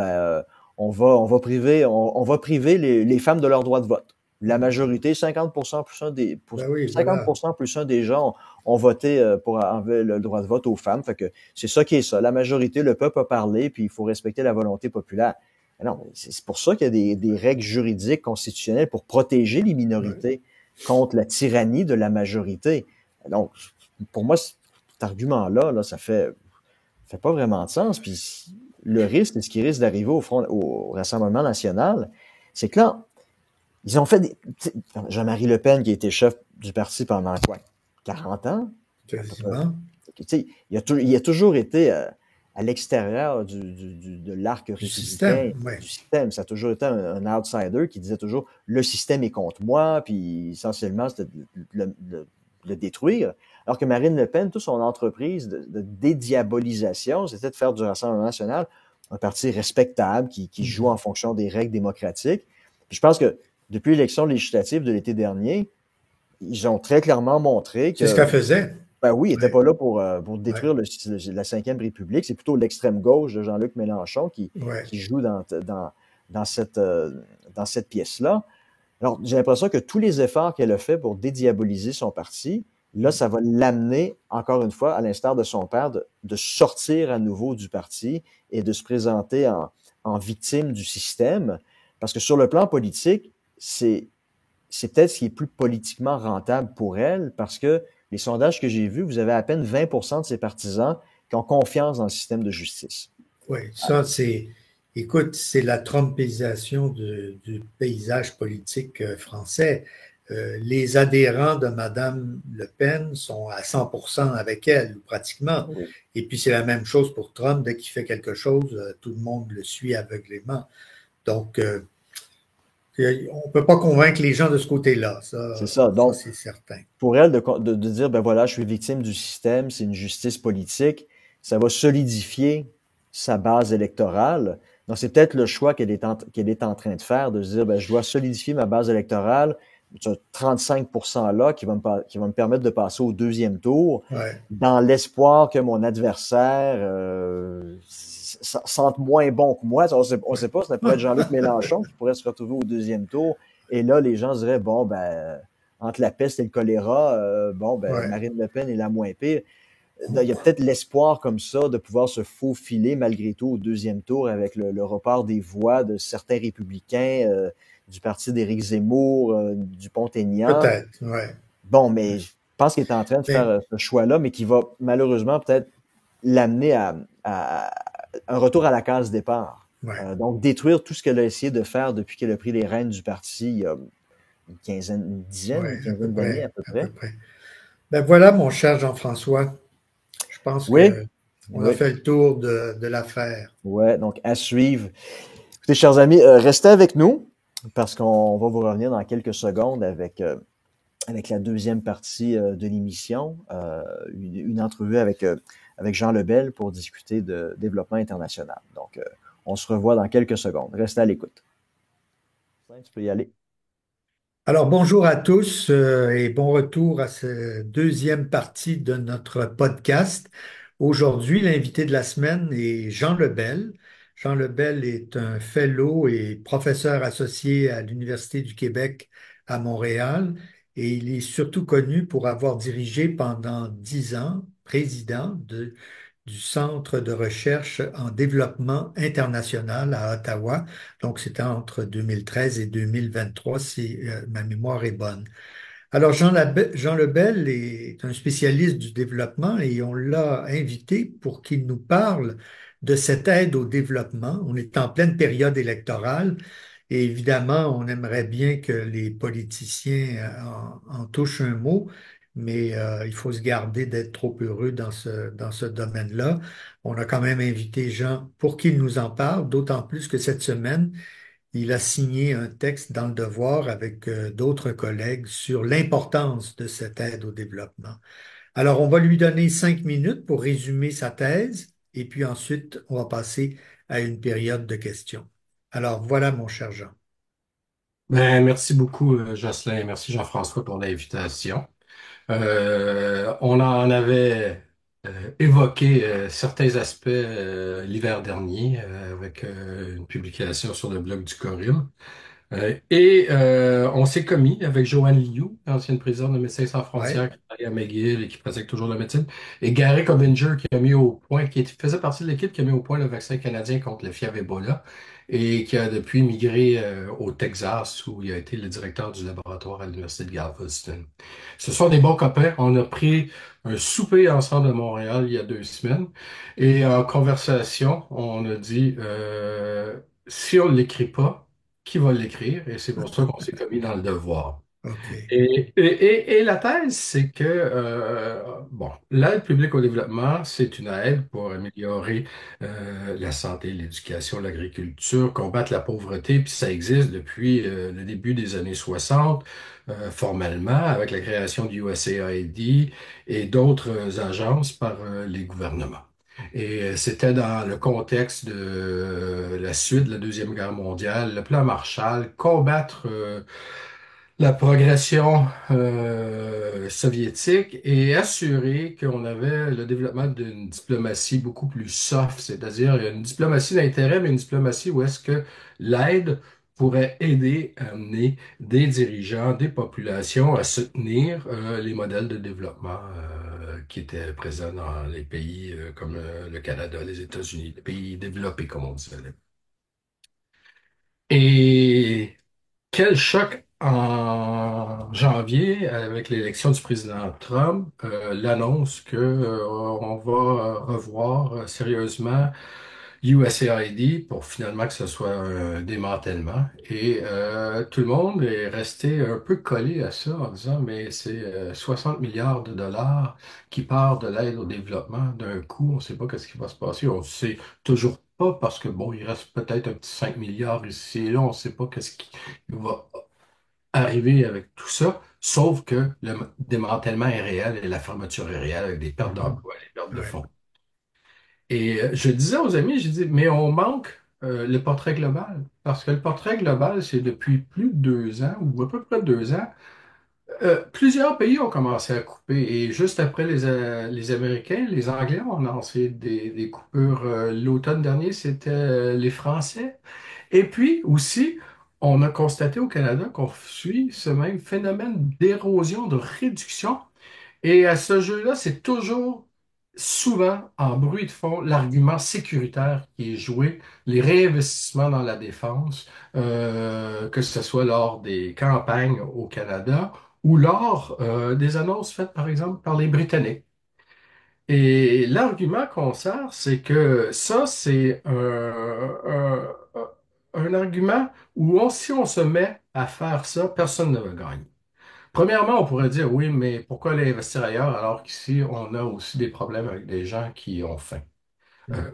on va priver les femmes de leur droit de vote. La majorité, 50% plus un des, Ben oui, voilà. 50% plus un des gens ont voté pour enlever le droit de vote aux femmes. Fait que c'est ça qui est ça. La majorité, le peuple a parlé, puis il faut respecter la volonté populaire. Mais non, c'est pour ça qu'il y a des règles juridiques constitutionnelles pour protéger les Ouais. minorités contre la tyrannie de la majorité. Donc, pour moi, cet argument-là, là, ça fait pas vraiment de sens. Puis le risque, ce qui risque d'arriver au Rassemblement national, c'est que là, ils ont fait Jean-Marie Le Pen, qui a été chef du parti pendant quoi? 40 ans? À peu près. Quasiment. Tu sais, il a toujours été à l'extérieur de l'arc Du système, républicain, oui. du système. Ça a toujours été un outsider qui disait toujours le système est contre moi, puis essentiellement, c'était de le détruire. Alors que Marine Le Pen, toute son entreprise de dédiabolisation, c'était de faire du Rassemblement national un parti respectable qui joue en fonction des règles démocratiques. Puis je pense que depuis l'élection législative de l'été dernier, ils ont très clairement montré C'est ce qu'elle que faisait. ben oui, il Oui, n'était pas là pour oui, détruire la Cinquième République. C'est plutôt l'extrême gauche de Jean-Luc Mélenchon oui. qui joue dans cette pièce-là. Alors, j'ai l'impression que tous les efforts qu'elle a fait pour dédiaboliser son parti, là, ça va l'amener, encore une fois, à l'instar de son père, de sortir à nouveau du parti et de se présenter en victime du système. Parce que sur le plan politique, c'est peut-être ce qui est plus politiquement rentable pour elle, parce que les sondages que j'ai vus, vous avez à peine 20% de ses partisans qui ont confiance dans le système de justice. Oui, ça, écoute, c'est la trumpisation du paysage politique français. Les adhérents de Madame Le Pen sont à 100% avec elle, pratiquement. Oui. Et puis c'est la même chose pour Trump. Dès qu'il fait quelque chose, tout le monde le suit aveuglément. Donc, on ne peut pas convaincre les gens de ce côté-là. C'est ça. Ça Donc, c'est certain. pour elle, de dire, ben voilà, je suis victime du système, c'est une justice politique, ça va solidifier sa base électorale. Donc, c'est peut-être le choix qu'elle est en train de faire, de se dire, ben, je dois solidifier ma base électorale, ce 35% là qui va me permettre de passer au deuxième tour, Ouais. dans l'espoir que mon adversaire sente moins bon que moi. On sait pas, ça pourrait être Jean-Luc Mélenchon qui pourrait se retrouver au deuxième tour. Et là, les gens diraient, bon, ben, entre la peste et le choléra, bon, ben, Ouais. Marine Le Pen est la moins pire. Il y a peut-être l'espoir comme ça de pouvoir se faufiler malgré tout au deuxième tour avec le report des voix de certains républicains, du parti d'Éric Zemmour, du Pont-Aignan. Peut-être, ouais. Bon, mais je pense qu'il est en train de faire Mais, ce choix-là, mais qui va malheureusement peut-être l'amener à un retour à la case départ. ouais. Donc, détruire tout ce qu'elle a essayé de faire depuis qu'elle a pris les rênes du parti il y a une Ouais, quinzaine d'années à peu à peu près. près. Ben voilà, mon cher Jean-François. Je pense Oui, que on a oui, fait le tour de l'affaire. ouais. Donc, à suivre. Écoutez, chers amis, restez avec nous parce qu'on va vous revenir dans quelques secondes avec la deuxième partie de l'émission, une entrevue avec Jean Lebel pour discuter de développement international. Donc, on se revoit dans quelques secondes. Restez à l'écoute. Tu peux y aller. Alors, bonjour à tous et bon retour à cette deuxième partie de notre podcast. Aujourd'hui, l'invité de la semaine est Jean Lebel. Jean Lebel est un fellow et professeur associé à l'Université du Québec à Montréal et il est surtout connu pour avoir dirigé pendant 10 ans, président du Centre de recherche en développement international à Ottawa. Donc, c'était entre 2013 et 2023, si ma mémoire est bonne. Alors, Jean Lebel est un spécialiste du développement et on l'a invité pour qu'il nous parle de cette aide au développement. On est en pleine période électorale et évidemment, on aimerait bien que les politiciens en touchent un mot, mais il faut se garder d'être trop heureux dans ce domaine-là. On a quand même invité Jean pour qu'il nous en parle, d'autant plus que cette semaine, il a signé un texte dans le Devoir avec d'autres collègues sur l'importance de cette aide au développement. Alors, on va lui donner 5 minutes pour résumer sa thèse et puis ensuite, on va passer à une période de questions. Alors, voilà, mon cher Jean. Ben, merci beaucoup, Jocelyn, et merci Jean-François pour l'invitation. On en avait évoqué certains aspects l'hiver dernier avec une publication sur le blog du Corim. On s'est commis avec Joanne Liu, ancienne présidente de Médecins sans Ouais, frontières, qui travaille à McGill et qui pratique toujours la médecine, et Gary Cobbinger, qui a mis au point, faisait partie de l'équipe qui a mis au point le vaccin canadien contre le fièvre Ebola et qui a depuis migré au Texas, où il a été le directeur du laboratoire à l'Université de Galveston. Ce sont des bons copains. On a pris un souper ensemble à Montréal il y a 2 semaines et en conversation, on a dit si on ne l'écrit pas, qui va l'écrire, et c'est pour ça qu'on s'est commis dans le devoir. OK. Et la thèse, c'est que, bon, l'aide publique au développement, c'est une aide pour améliorer la santé, l'éducation, l'agriculture, combattre la pauvreté, puis ça existe depuis le début des années 60, formellement, avec la création du USAID et d'autres agences par les gouvernements. Et c'était dans le contexte de la suite de la Deuxième Guerre mondiale, le plan Marshall, combattre la progression soviétique et assurer qu'on avait le développement d'une diplomatie beaucoup plus soft, c'est-à-dire une diplomatie d'intérêt, mais une diplomatie où est-ce que l'aide pourrait aider à amener des dirigeants, des populations à soutenir les modèles de développement qui étaient présents dans les pays comme le Canada, les États-Unis, les pays développés, comme on disait. Et quel choc en janvier avec l'élection du président Trump, l'annonce que on va revoir sérieusement USAID pour finalement que ce soit un démantèlement. Et tout le monde est resté un peu collé à ça en disant mais c'est 60 milliards de dollars qui partent de l'aide au développement d'un coup. On ne sait pas qu'est-ce qui va se passer. On ne sait toujours pas parce que bon, il reste peut-être un petit 5 milliards ici et là. On ne sait pas qu'est-ce qui va arriver avec tout ça, sauf que le démantèlement est réel et la fermeture est réelle avec des pertes Mhm. d'emplois, des pertes de Ouais. fonds. Et je disais aux amis, je dis, mais on manque le portrait global. Parce que le portrait global, c'est depuis plus de 2 ans, ou à peu près 2 ans, plusieurs pays ont commencé à couper. Et juste après les Américains, les Anglais ont lancé des coupures. L'automne dernier, c'était les Français. Et puis aussi, on a constaté au Canada qu'on suit ce même phénomène d'érosion, de réduction. Et à ce jeu-là, c'est toujours souvent en bruit de fond l'argument sécuritaire qui est joué, les réinvestissements dans la défense, que ce soit lors des campagnes au Canada ou lors des annonces faites par exemple par les Britanniques. Et l'argument qu'on sert, c'est que ça, c'est un argument où si on se met à faire ça, personne ne va gagner. Premièrement, on pourrait dire oui, mais pourquoi aller investir ailleurs alors qu'ici, on a aussi des problèmes avec des gens qui ont faim. Euh, Mhm.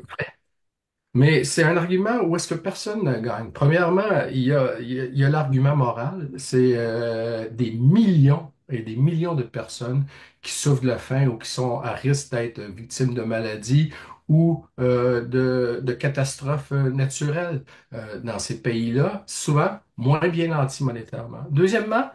mais c'est un argument où est-ce que personne ne gagne. Premièrement, il y a l'argument moral. C'est des millions et des millions de personnes qui souffrent de la faim ou qui sont à risque d'être victimes de maladies ou de catastrophes naturelles dans ces pays-là, souvent moins bien nantis monétairement. Deuxièmement,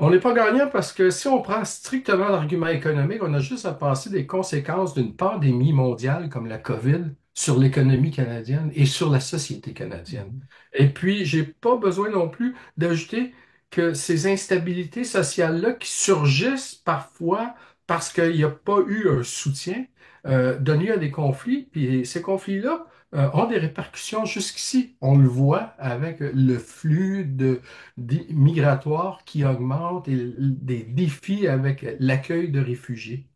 on n'est pas gagnant parce que si on prend strictement l'argument économique, on a juste à penser des conséquences d'une pandémie mondiale comme la COVID sur l'économie canadienne et sur la société canadienne. Mhm. Et puis, j'ai pas besoin non plus d'ajouter que ces instabilités sociales-là qui surgissent parfois parce qu'il n'y a pas eu un soutien donnent lieu à des conflits. Puis ces conflits-là ont des répercussions jusqu'ici. On le voit avec le flux migratoire qui augmente et des défis avec l'accueil de réfugiés.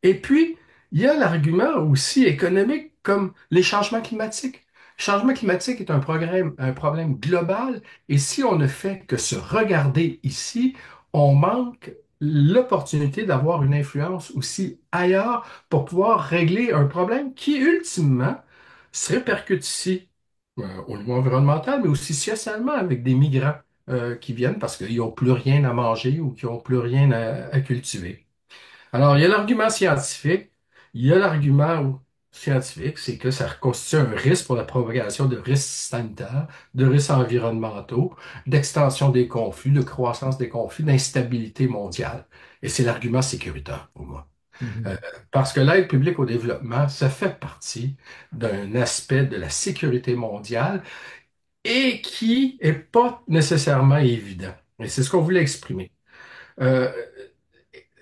Et puis, il y a l'argument aussi économique comme les changements climatiques. Le changement climatique est un problème global et si on ne fait que se regarder ici, on manque l'opportunité d'avoir une influence aussi ailleurs pour pouvoir régler un problème qui, ultimement, se répercute ici, au niveau environnemental, mais aussi socialement avec des migrants qui viennent parce qu'ils n'ont plus rien à manger ou qui n'ont plus rien à cultiver. Alors, il y a l'argument scientifique. Il y a l'argument scientifique, c'est que ça constitue un risque pour la propagation de risques sanitaires, de risques environnementaux, d'extension des conflits, de croissance des conflits, d'instabilité mondiale. Et c'est l'argument sécuritaire pour moi. Euh, Mhm. Parce que l'aide publique au développement, ça fait partie d'un aspect de la sécurité mondiale et qui est pas nécessairement évident. Et c'est ce qu'on voulait exprimer. Euh,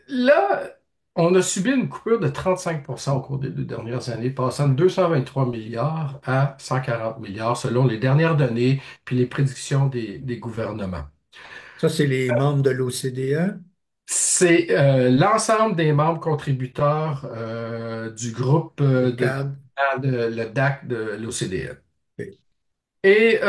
Là, on a subi une coupure de 35 au cours des 2 dernières années, passant de 223 milliards à 140 milliards selon les dernières données puis les prédictions des gouvernements. Ça, c'est les membres de l'OCDE, C'est l'ensemble des membres contributeurs du groupe le CAD. le DAC de l'OCDE. OK. Et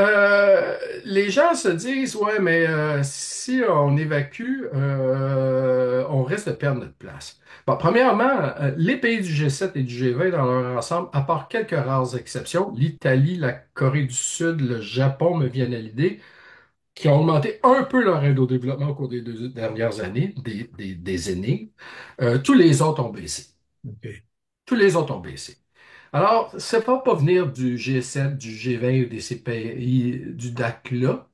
les gens se disent, ouais, mais si on évacue, on risque de perdre notre place. Bon, premièrement, les pays du G7 et du G20 dans leur ensemble, à part quelques rares exceptions, l'Italie, la Corée du Sud, le Japon me viennent à l'idée, qui ont augmenté un peu leur aide au développement au cours des 2 dernières années, des aînés, tous les autres ont baissé. OK. Tous les autres ont baissé. Alors, c'est pas venir du G7, du G20 ou des CPI, du DAC-là.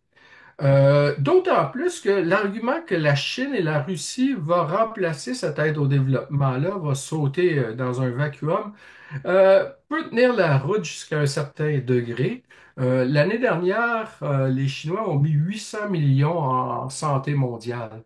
D'autant plus que l'argument que la Chine et la Russie vont remplacer cette aide au développement-là, va sauter dans un vacuum, peut tenir la route jusqu'à un certain degré. L'année dernière, les Chinois ont mis 800 millions en santé mondiale.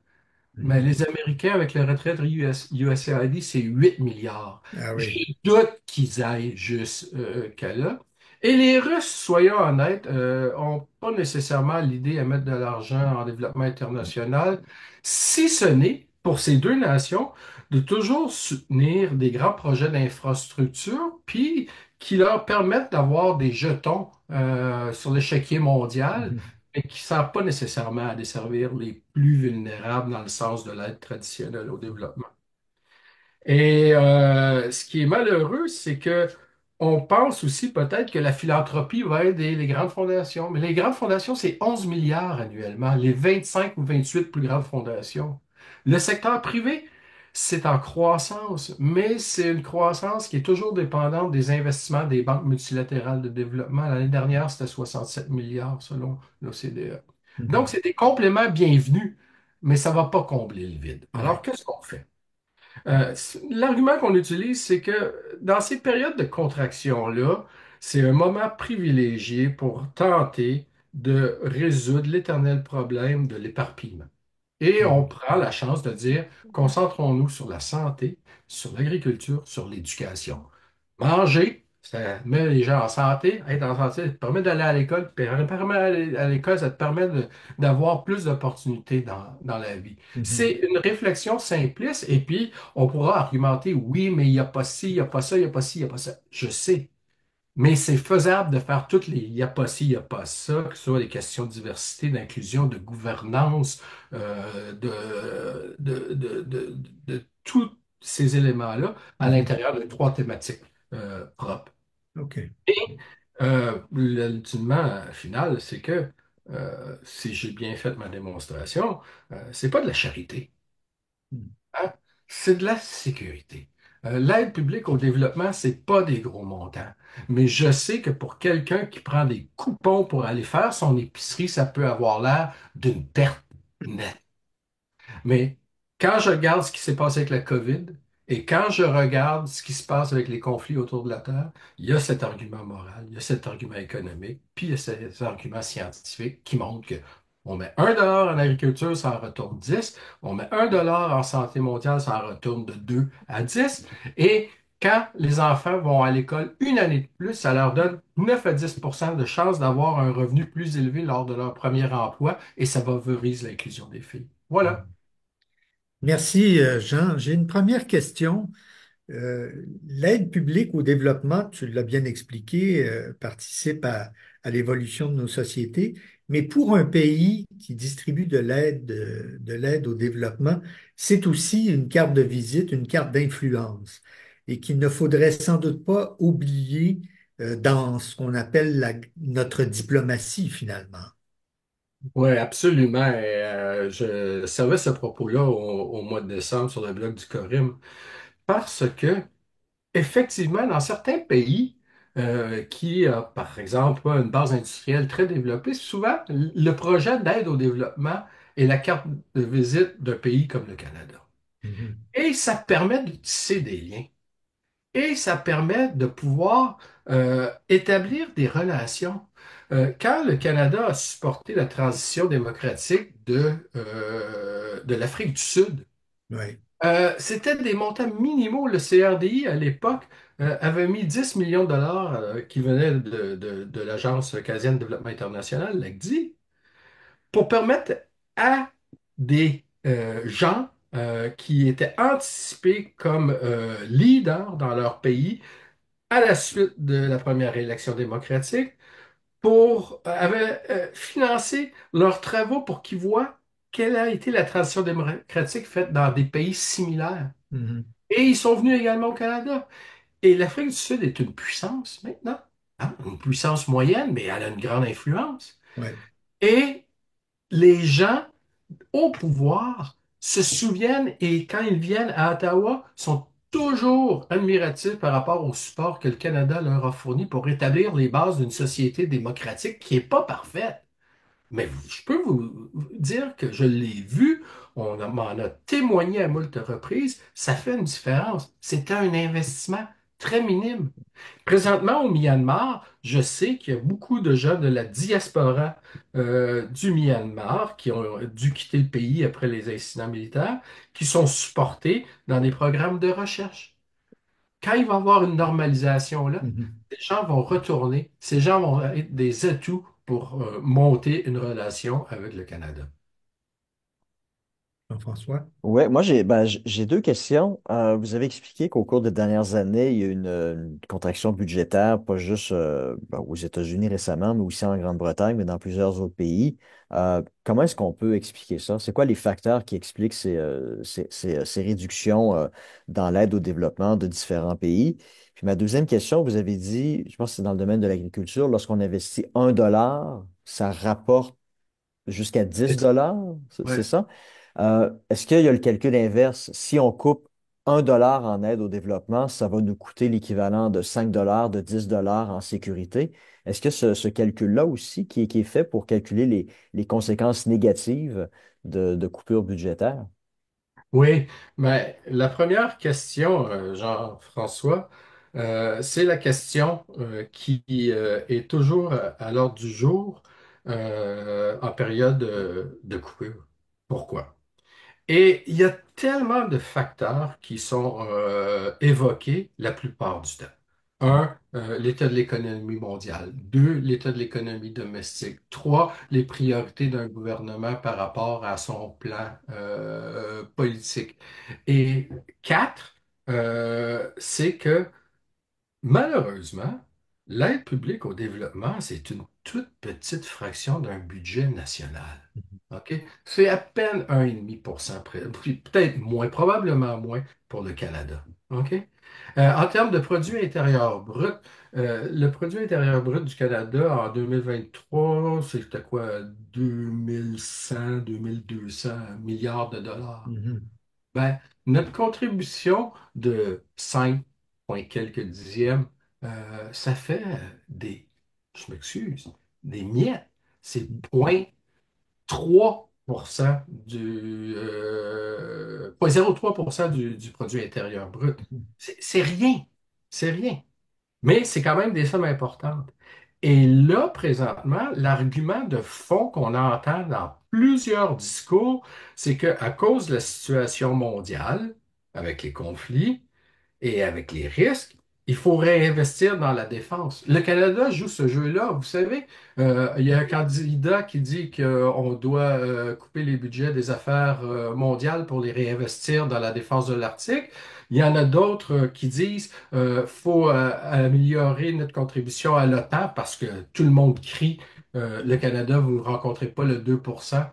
Mais Mhm. les Américains, avec le retrait de USAID, c'est 8 milliards. Ah Je oui. doute qu'ils aillent juste qu'à là. Et les Russes, soyons honnêtes, ont pas nécessairement l'idée à mettre de l'argent en développement international, si ce n'est pour ces deux nations de toujours soutenir des grands projets d'infrastructure, puis qui leur permettent d'avoir des jetons sur l'échiquier mondial Mhm. mais qui ne servent pas nécessairement à desservir les plus vulnérables dans le sens de l'aide traditionnelle au développement. Et ce qui est malheureux, c'est que on pense aussi peut-être que la philanthropie va aider les grandes fondations. Mais les grandes fondations, c'est 11 milliards annuellement, les 25 ou 28 plus grandes fondations. Le secteur privé, c'est en croissance, mais c'est une croissance qui est toujours dépendante des investissements des banques multilatérales de développement. L'année dernière, c'était 67 milliards selon l'OCDE. Donc, Mhm. c'est des compléments bienvenus, mais ça ne va pas combler le vide. Alors, Ouais. qu'est-ce qu'on fait? L'argument qu'on utilise, c'est que dans ces périodes de contraction-là, c'est un moment privilégié pour tenter de résoudre l'éternel problème de l'éparpillement. Et on Mhm. prend la chance de dire, concentrons-nous sur la santé, sur l'agriculture, sur l'éducation. Manger, ça met les gens en santé. Être en santé, ça te permet d'aller à l'école. Puis permet d'aller à l'école, ça te permet d'avoir plus d'opportunités dans la vie. Mhm. C'est une réflexion simpliste. Et puis, on pourra argumenter, oui, mais il n'y a pas ci, il n'y a pas ça, il n'y a pas ci, il n'y a pas ça. Je sais. Mais c'est faisable de faire toutes les il n'y a pas ci, il n'y a pas ça, que ce soit des questions de diversité, d'inclusion, de gouvernance, de tous ces éléments-là à Mhm. l'intérieur de trois thématiques propres. OK. L'ultimement final, c'est que si j'ai bien fait ma démonstration, c'est pas de la charité. Mhm. Hein? C'est de la sécurité. L'aide publique au développement, c'est pas des gros montants. Mais je sais que pour quelqu'un qui prend des coupons pour aller faire son épicerie, ça peut avoir l'air d'une perte nette. Mais quand je regarde ce qui s'est passé avec la COVID et quand je regarde ce qui se passe avec les conflits autour de la Terre, il y a cet argument moral, il y a cet argument économique, puis il y a cet argument scientifique qui montre que on met 1 dollar en agriculture, ça en retourne 10. On met 1 dollar en santé mondiale, ça en retourne de 2 à 10. Et Quand les enfants vont à l'école une année de plus, ça leur donne 9 à 10 de chances d'avoir un revenu plus élevé lors de leur premier emploi et ça favorise l'inclusion des filles. Voilà. Merci, Jean. J'ai une première question. L'aide publique au développement, tu l'as bien expliqué, participe à l'évolution de nos sociétés, mais pour un pays qui distribue de l'aide au développement, c'est aussi une carte de visite, une carte d'influence, et qu'il ne faudrait sans doute pas oublier dans ce qu'on appelle notre diplomatie finalement. Oui, absolument. Et, je servais ce propos-là au mois de décembre sur le blog du Corim parce que effectivement, dans certains pays qui, par exemple, ont une base industrielle très développée, souvent, le projet d'aide au développement est la carte de visite d'un pays comme le Canada. Mhm. Et ça permet de tisser des liens. Et ça permet de pouvoir établir des relations. Quand le Canada a supporté la transition démocratique de l'Afrique du Sud, Oui. c'était des montants minimaux. Le CRDI, à l'époque, avait mis 10 millions de dollars qui venaient de l'Agence canadienne de développement international, l'ACDI, pour permettre à des gens qui étaient anticipés comme leaders dans leur pays à la suite de la première élection démocratique avaient financé leurs travaux pour qu'ils voient quelle a été la transition démocratique faite dans des pays similaires. Mhm. Et ils sont venus également au Canada. Et l'Afrique du Sud est une puissance maintenant, hein, une puissance moyenne, mais elle a une grande influence. Ouais. Et les gens au pouvoir se souviennent et quand ils viennent à Ottawa, sont toujours admiratifs par rapport au support que le Canada leur a fourni pour établir les bases d'une société démocratique qui n'est pas parfaite. Mais je peux vous dire que je l'ai vu, m'en a témoigné à moult reprises, ça fait une différence. C'est un investissement très minime. Présentement, au Myanmar, je sais qu'il y a beaucoup de gens de la diaspora du Myanmar qui ont dû quitter le pays après les incidents militaires, qui sont supportés dans des programmes de recherche. Quand il va y avoir une normalisation là, Mhm. ces gens vont retourner, ces gens vont être des atouts pour monter une relation avec le Canada. Jean-François? Ouais, moi j'ai deux questions. Vous avez expliqué qu'au cours des dernières années, il y a eu une contraction budgétaire, pas juste aux États-Unis récemment, mais aussi en Grande-Bretagne, mais dans plusieurs autres pays. Comment est-ce qu'on peut expliquer ça? C'est quoi les facteurs qui expliquent ces réductions dans l'aide au développement de différents pays? Puis ma deuxième question, vous avez dit, je pense que c'est dans le domaine de l'agriculture, lorsqu'on investit 1 dollar, ça rapporte jusqu'à 10 dollars, c'est Ouais. ça? Est-ce qu'il y a le calcul inverse? Si on coupe 1 dollar en aide au développement, ça va nous coûter l'équivalent de 5 dollars, de 10 dollars en sécurité. Est-ce que ce calcul-là aussi, qui est fait pour calculer les conséquences négatives de coupures budgétaires? Oui, mais la première question, Jean-François, c'est la question qui est toujours à l'ordre du jour en période de coupure. Pourquoi? Et il y a tellement de facteurs qui sont évoqués la plupart du temps. Un, l'état de l'économie mondiale. Deux, l'état de l'économie domestique. Trois, les priorités d'un gouvernement par rapport à son plan politique. Et quatre, c'est que malheureusement, l'aide publique au développement, c'est une toute petite fraction d'un budget national. OK? C'est à peine 1,5%, puis peut-être moins, probablement moins pour le Canada. OK? En termes de produit intérieur brut, le produit intérieur brut du Canada en 2023, c'était quoi? 2100, 2200 milliards de dollars. Mhm. Ben, notre contribution de 5 point quelques dixièmes, ça fait je m'excuse, des miettes. C'est 0,3% 0,03% du produit intérieur brut. C'est rien. C'est rien. Mais c'est quand même des sommes importantes. Et là, présentement, l'argument de fond qu'on entend dans plusieurs discours, c'est qu'à cause de la situation mondiale, avec les conflits, Et avec les risques, il faut réinvestir dans la défense. Le Canada joue ce jeu-là. Vous savez, il y a un candidat qui dit qu'on doit couper les budgets des affaires mondiales pour les réinvestir dans la défense de l'Arctique. Il y en a d'autres qui disent faut améliorer notre contribution à l'OTAN parce que tout le monde crie le Canada, vous ne rencontrez pas le 2%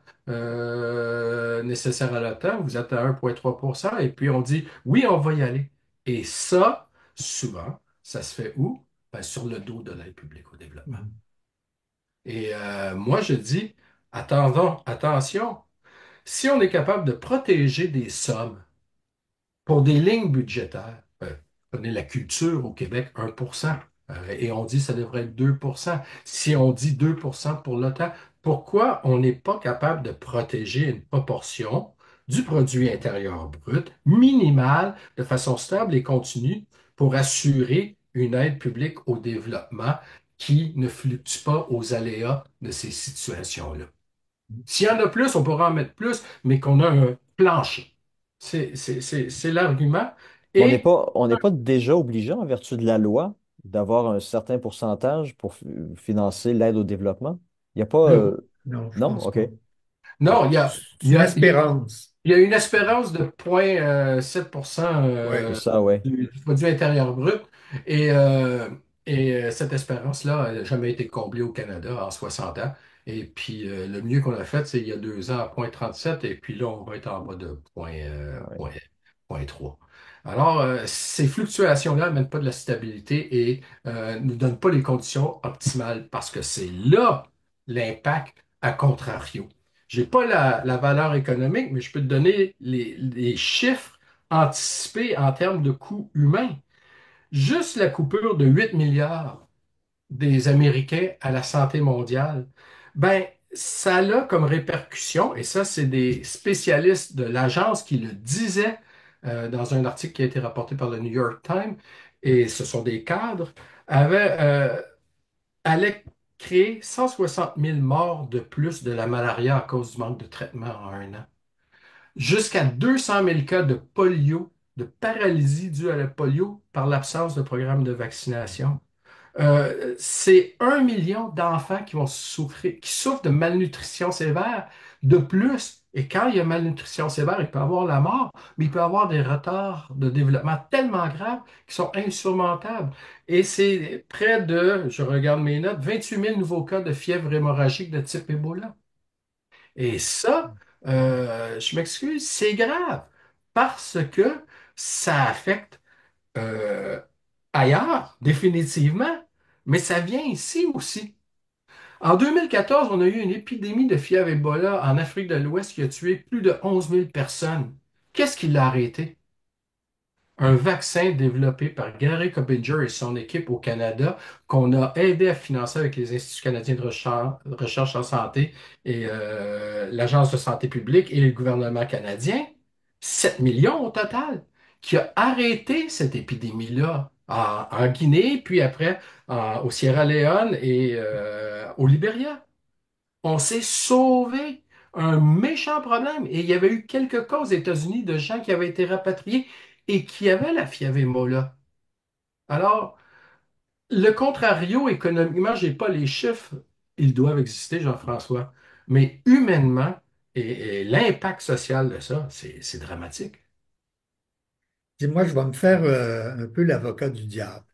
nécessaire à l'OTAN, vous êtes à 1,3%. Et puis on dit oui, on va y aller. Et ça, souvent, ça se fait où? Ben, sur le dos de l'aide publique au développement. Mhm. Et moi, je dis, attendons, attention, si on est capable de protéger des sommes pour des lignes budgétaires, prenez la culture au Québec, 1%, et on dit que ça devrait être 2%. Si on dit 2% pour l'OTAN, pourquoi on n'est pas capable de protéger une proportion du produit intérieur brut minimale de façon stable et continue pour assurer une aide publique au développement qui ne fluctue pas aux aléas de ces situations-là? S'il y en a plus, on pourra en mettre plus, mais qu'on a un plancher. C'est l'argument. Mais Et on n'est pas déjà obligé, en vertu de la loi, d'avoir un certain pourcentage pour financer l'aide au développement? Il n'y a pas... non, Non, je non? pense OK. pas. non, il C'est y une a, espérance. il y a une espérance de 0,7% C'est euh, ça, ouais. du produit intérieur brut. Et, cette espérance-là n'a jamais été comblée au Canada en 60 ans. Et puis, le mieux qu'on a fait, c'est il y a 2 ans à 0,37. Et puis là, on va être en bas de Ouais. 0,3. Alors, ces fluctuations-là n'amènent pas de la stabilité et ne nous donnent pas les conditions optimales parce que c'est là l'impact à contrario. J'ai pas la valeur économique, mais je peux te donner les chiffres anticipés en termes de coûts humains. Juste la coupure de 8 milliards des Américains à la santé mondiale, ben, ça a comme répercussion, et ça, c'est des spécialistes de l'agence qui le disaient dans un article qui a été rapporté par le New York Times, et ce sont des cadres, allait créer 160 000 morts de plus de la malaria à cause du manque de traitement en un an. Jusqu'à 200 000 cas de polio, de paralysie due à la polio par l'absence de programme de vaccination. C'est 1 million d'enfants qui vont souffrir, qui souffrent de malnutrition sévère de plus. Et quand il y a malnutrition sévère, il peut y avoir la mort, mais il peut y avoir des retards de développement tellement graves qui sont insurmontables. Et c'est près de, je regarde mes notes, 28 000 nouveaux cas de fièvre hémorragique de type Ebola. Et ça, je m'excuse, c'est grave parce que ça affecte euh, ailleurs, définitivement, mais ça vient ici aussi. En 2014, on a eu une épidémie de fièvre Ebola en Afrique de l'Ouest qui a tué plus de 11 000 personnes. Qu'est-ce qui l'a arrêté? Un vaccin développé par Gary Cobinger et son équipe au Canada, qu'on a aidé à financer avec les Instituts canadiens de recherche en santé et l'Agence de santé publique et le gouvernement canadien, 7 millions au total, qui a arrêté cette épidémie-là en Guinée, puis après au Sierra Leone et au Libéria. On s'est sauvé un méchant problème. Et il y avait eu quelques cas aux États-Unis de gens qui avaient été rapatriés et qui avaient la fièvre Ebola. Alors, le contrario, économiquement, j'ai pas les chiffres. Ils doivent exister, Jean-François. Mais humainement, et l'impact social de ça, c'est dramatique. Dis-moi, je vais me faire un peu l'avocat du diable.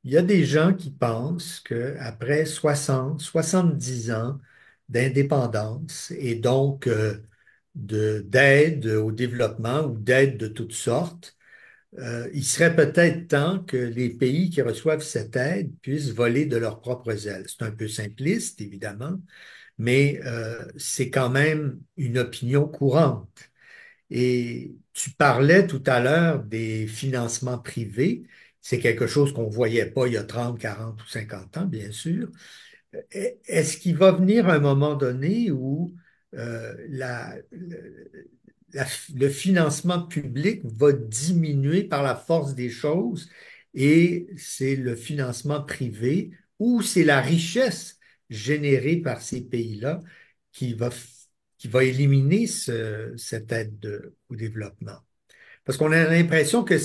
Il y a des gens qui pensent qu'après 60, 70 ans d'indépendance et donc d'aide au développement ou d'aide de toutes sortes, il serait peut-être temps que les pays qui reçoivent cette aide puissent voler de leurs propres ailes. C'est un peu simpliste, évidemment, mais c'est quand même une opinion courante. Et tu parlais tout à l'heure des financements privés. C'est quelque chose qu'on ne voyait pas il y a 30, 40 ou 50 ans, bien sûr. Est-ce qu'il va venir un moment donné où le financement public va diminuer par la force des choses et c'est le financement privé ou c'est la richesse générée par ces pays-là qui qui va éliminer cette aide au développement? Parce qu'on a l'impression que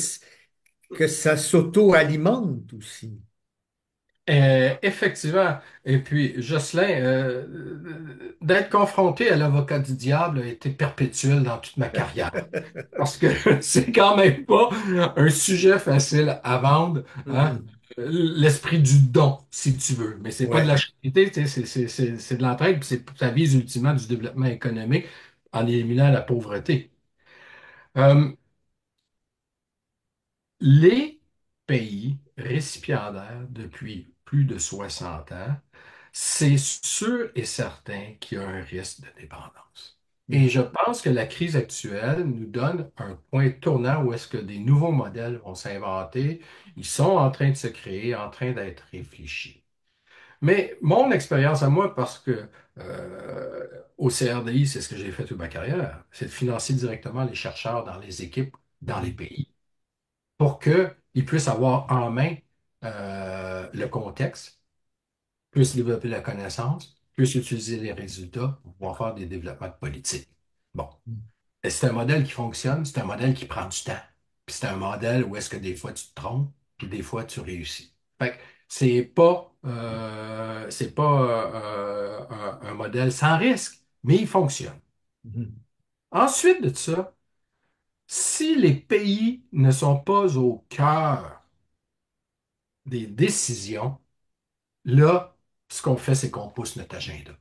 que ça s'auto-alimente aussi. Effectivement. Et puis, Jocelyn, d'être confronté à l'avocat du diable a été perpétuel dans toute ma carrière. Parce que c'est quand même pas un sujet facile à vendre, hein? Mhm. L'esprit du don, si tu veux. Mais c'est pas de Ouais. la charité, tu sais, c'est de l'entraide, puis ça vise ultimement du développement économique en éliminant la pauvreté. Euh, les pays récipiendaires depuis plus de 60 ans, c'est sûr et certain qu'il y a un risque de dépendance. Et Mhm. je pense que la crise actuelle nous donne un point tournant où est-ce que des nouveaux modèles vont s'inventer. Ils sont en train de se créer, en train d'être réfléchis. Mais mon expérience à moi, parce que au CRDI, c'est ce que j'ai fait toute ma carrière, c'est de financer directement les chercheurs dans les équipes, dans les Mhm. pays pour qu'ils puissent avoir en main le contexte, puissent développer la connaissance, puissent utiliser les résultats pour pouvoir faire des développements de politique. Bon. Et c'est un modèle qui fonctionne, c'est un modèle qui prend du temps. Puis c'est un modèle où est-ce que des fois tu te trompes, puis des fois tu réussis. Fait que c'est pas un modèle sans risque, mais il fonctionne. Mhm. Ensuite de ça, si les pays ne sont pas au cœur des décisions, là, ce qu'on fait, c'est qu'on pousse notre agenda.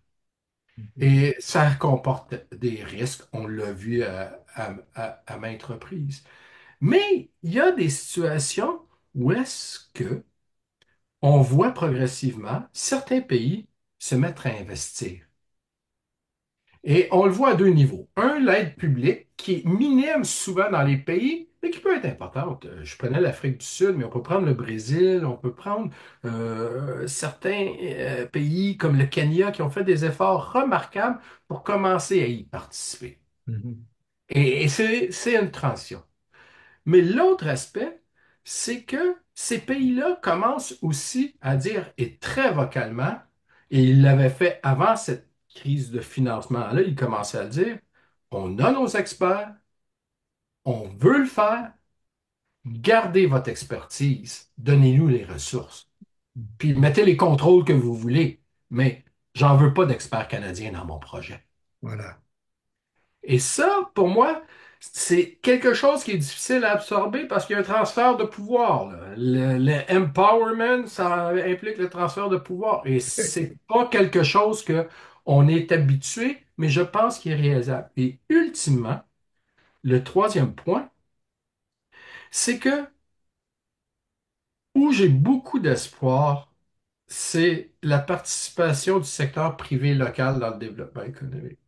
Mhm. Et ça comporte des risques, on l'a vu à maintes reprises. Mais il y a des situations où est-ce que on voit progressivement certains pays se mettre à investir. Et on le voit à deux niveaux. Un, l'aide publique, qui est minime souvent dans les pays, mais qui peut être importante. Je prenais l'Afrique du Sud, mais on peut prendre le Brésil, on peut prendre certains pays comme le Kenya qui ont fait des efforts remarquables pour commencer à y participer. Mhm. Et c'est une transition. Mais l'autre aspect, c'est que ces pays-là commencent aussi à dire, et très vocalement, et ils l'avaient fait avant cette crise de financement-là, ils commençaient à le dire, on a nos experts, on veut le faire, gardez votre expertise, donnez-nous les ressources, puis mettez les contrôles que vous voulez, mais j'en veux pas d'experts canadiens dans mon projet. Voilà. Et ça, pour moi, c'est quelque chose qui est difficile à absorber parce qu'il y a un transfert de pouvoir, là. Le empowerment, ça implique le transfert de pouvoir. Et c'est pas quelque chose que on est habitué, mais je pense qu'il est réalisable. Et ultimement, le troisième point, c'est que où j'ai beaucoup d'espoir, c'est la participation du secteur privé local dans le développement économique.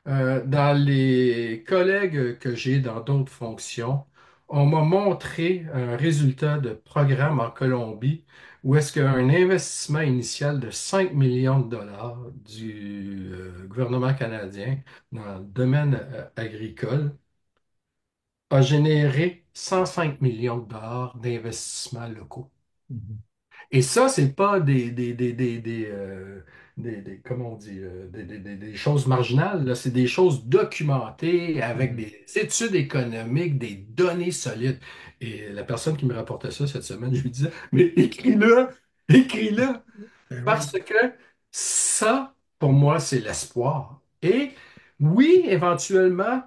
Dans les collègues que j'ai dans d'autres fonctions, on m'a montré un résultat de programme en Colombie où est-ce qu'un investissement initial de 5 millions de dollars du gouvernement canadien dans le domaine agricole a généré 105 millions de dollars d'investissements locaux. Mhm. Et ça, c'est pas comment on dit, des choses marginales, là. C'est des choses documentées avec Mhm. des études économiques, des données solides. Et la personne qui me rapportait ça cette semaine, je lui disais, mais écris-le, écris-le, Ben oui. parce que ça, pour moi, c'est l'espoir. Et oui, éventuellement,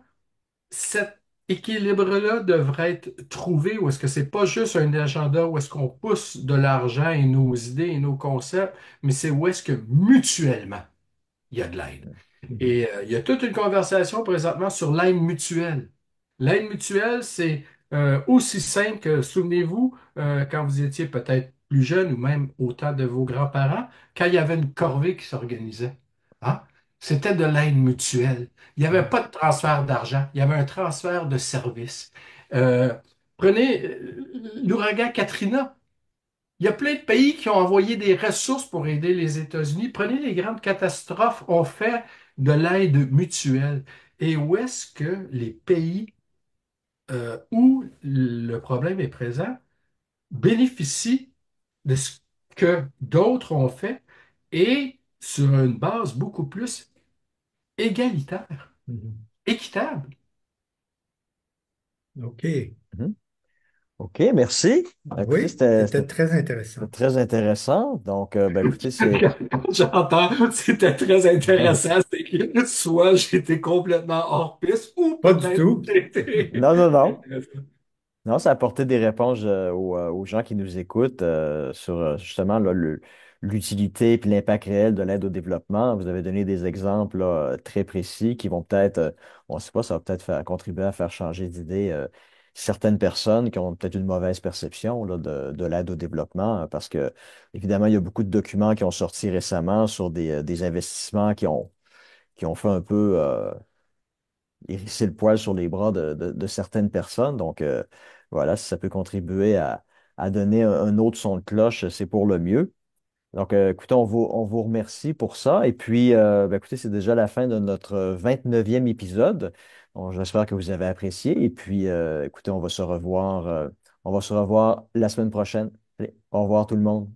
cet équilibre-là devrait être trouvé ou est-ce que c'est pas juste un agenda où est-ce qu'on pousse de l'argent et nos idées et nos concepts, mais c'est où est-ce que mutuellement il y a de l'aide. Mhm. Et il y a toute une conversation présentement sur l'aide mutuelle. L'aide mutuelle, c'est aussi simple que, souvenez-vous, quand vous étiez peut-être plus jeune ou même au temps de vos grands-parents, quand il y avait une corvée qui s'organisait. Hein? C'était de l'aide mutuelle. Il n'y avait pas de transfert d'argent, il y avait un transfert de services. Euh, prenez l'ouragan Katrina. Il y a plein de pays qui ont envoyé des ressources pour aider les États-Unis. Prenez les grandes catastrophes, on fait de l'aide mutuelle. Et où est-ce que les pays où le problème est présent bénéficient de ce que d'autres ont fait et sur une base beaucoup plus égalitaire, Mhm. équitable? OK. Mhm. OK, merci. Écoutez, Oui, c'était très intéressant. c'était très intéressant. Donc, écoutez, c'est Quand j'entends, c'était très intéressant. C'est que soit j'étais complètement hors piste ou Pas du peut-être tout. j'étais non, non, non. intéressant. Non, ça a apporté des réponses aux gens qui nous écoutent sur justement là, l'utilité et l'impact réel de l'aide au développement. Vous avez donné des exemples là, très précis qui vont peut-être, on ne sait pas, ça va peut-être faire contribuer à faire changer d'idée certaines personnes qui ont peut-être une mauvaise perception là, de l'aide au développement, parce que évidemment, il y a beaucoup de documents qui ont sorti récemment sur des investissements qui ont fait un peu hérisser le poil sur les bras de certaines personnes. Donc, voilà, si ça peut contribuer à donner un autre son de cloche, c'est pour le mieux. Donc, écoutez, on vous remercie pour ça. Et puis, écoutez, c'est déjà la fin de notre 29e épisode. Bon, j'espère que vous avez apprécié. Et puis, écoutez, on va se revoir la semaine prochaine. Allez, au revoir tout le monde.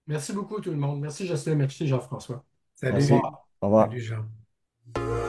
Merci beaucoup tout le monde. Merci Justin, merci Jean-François. Au Merci. Salut. revoir. Au revoir. Salut, Jean.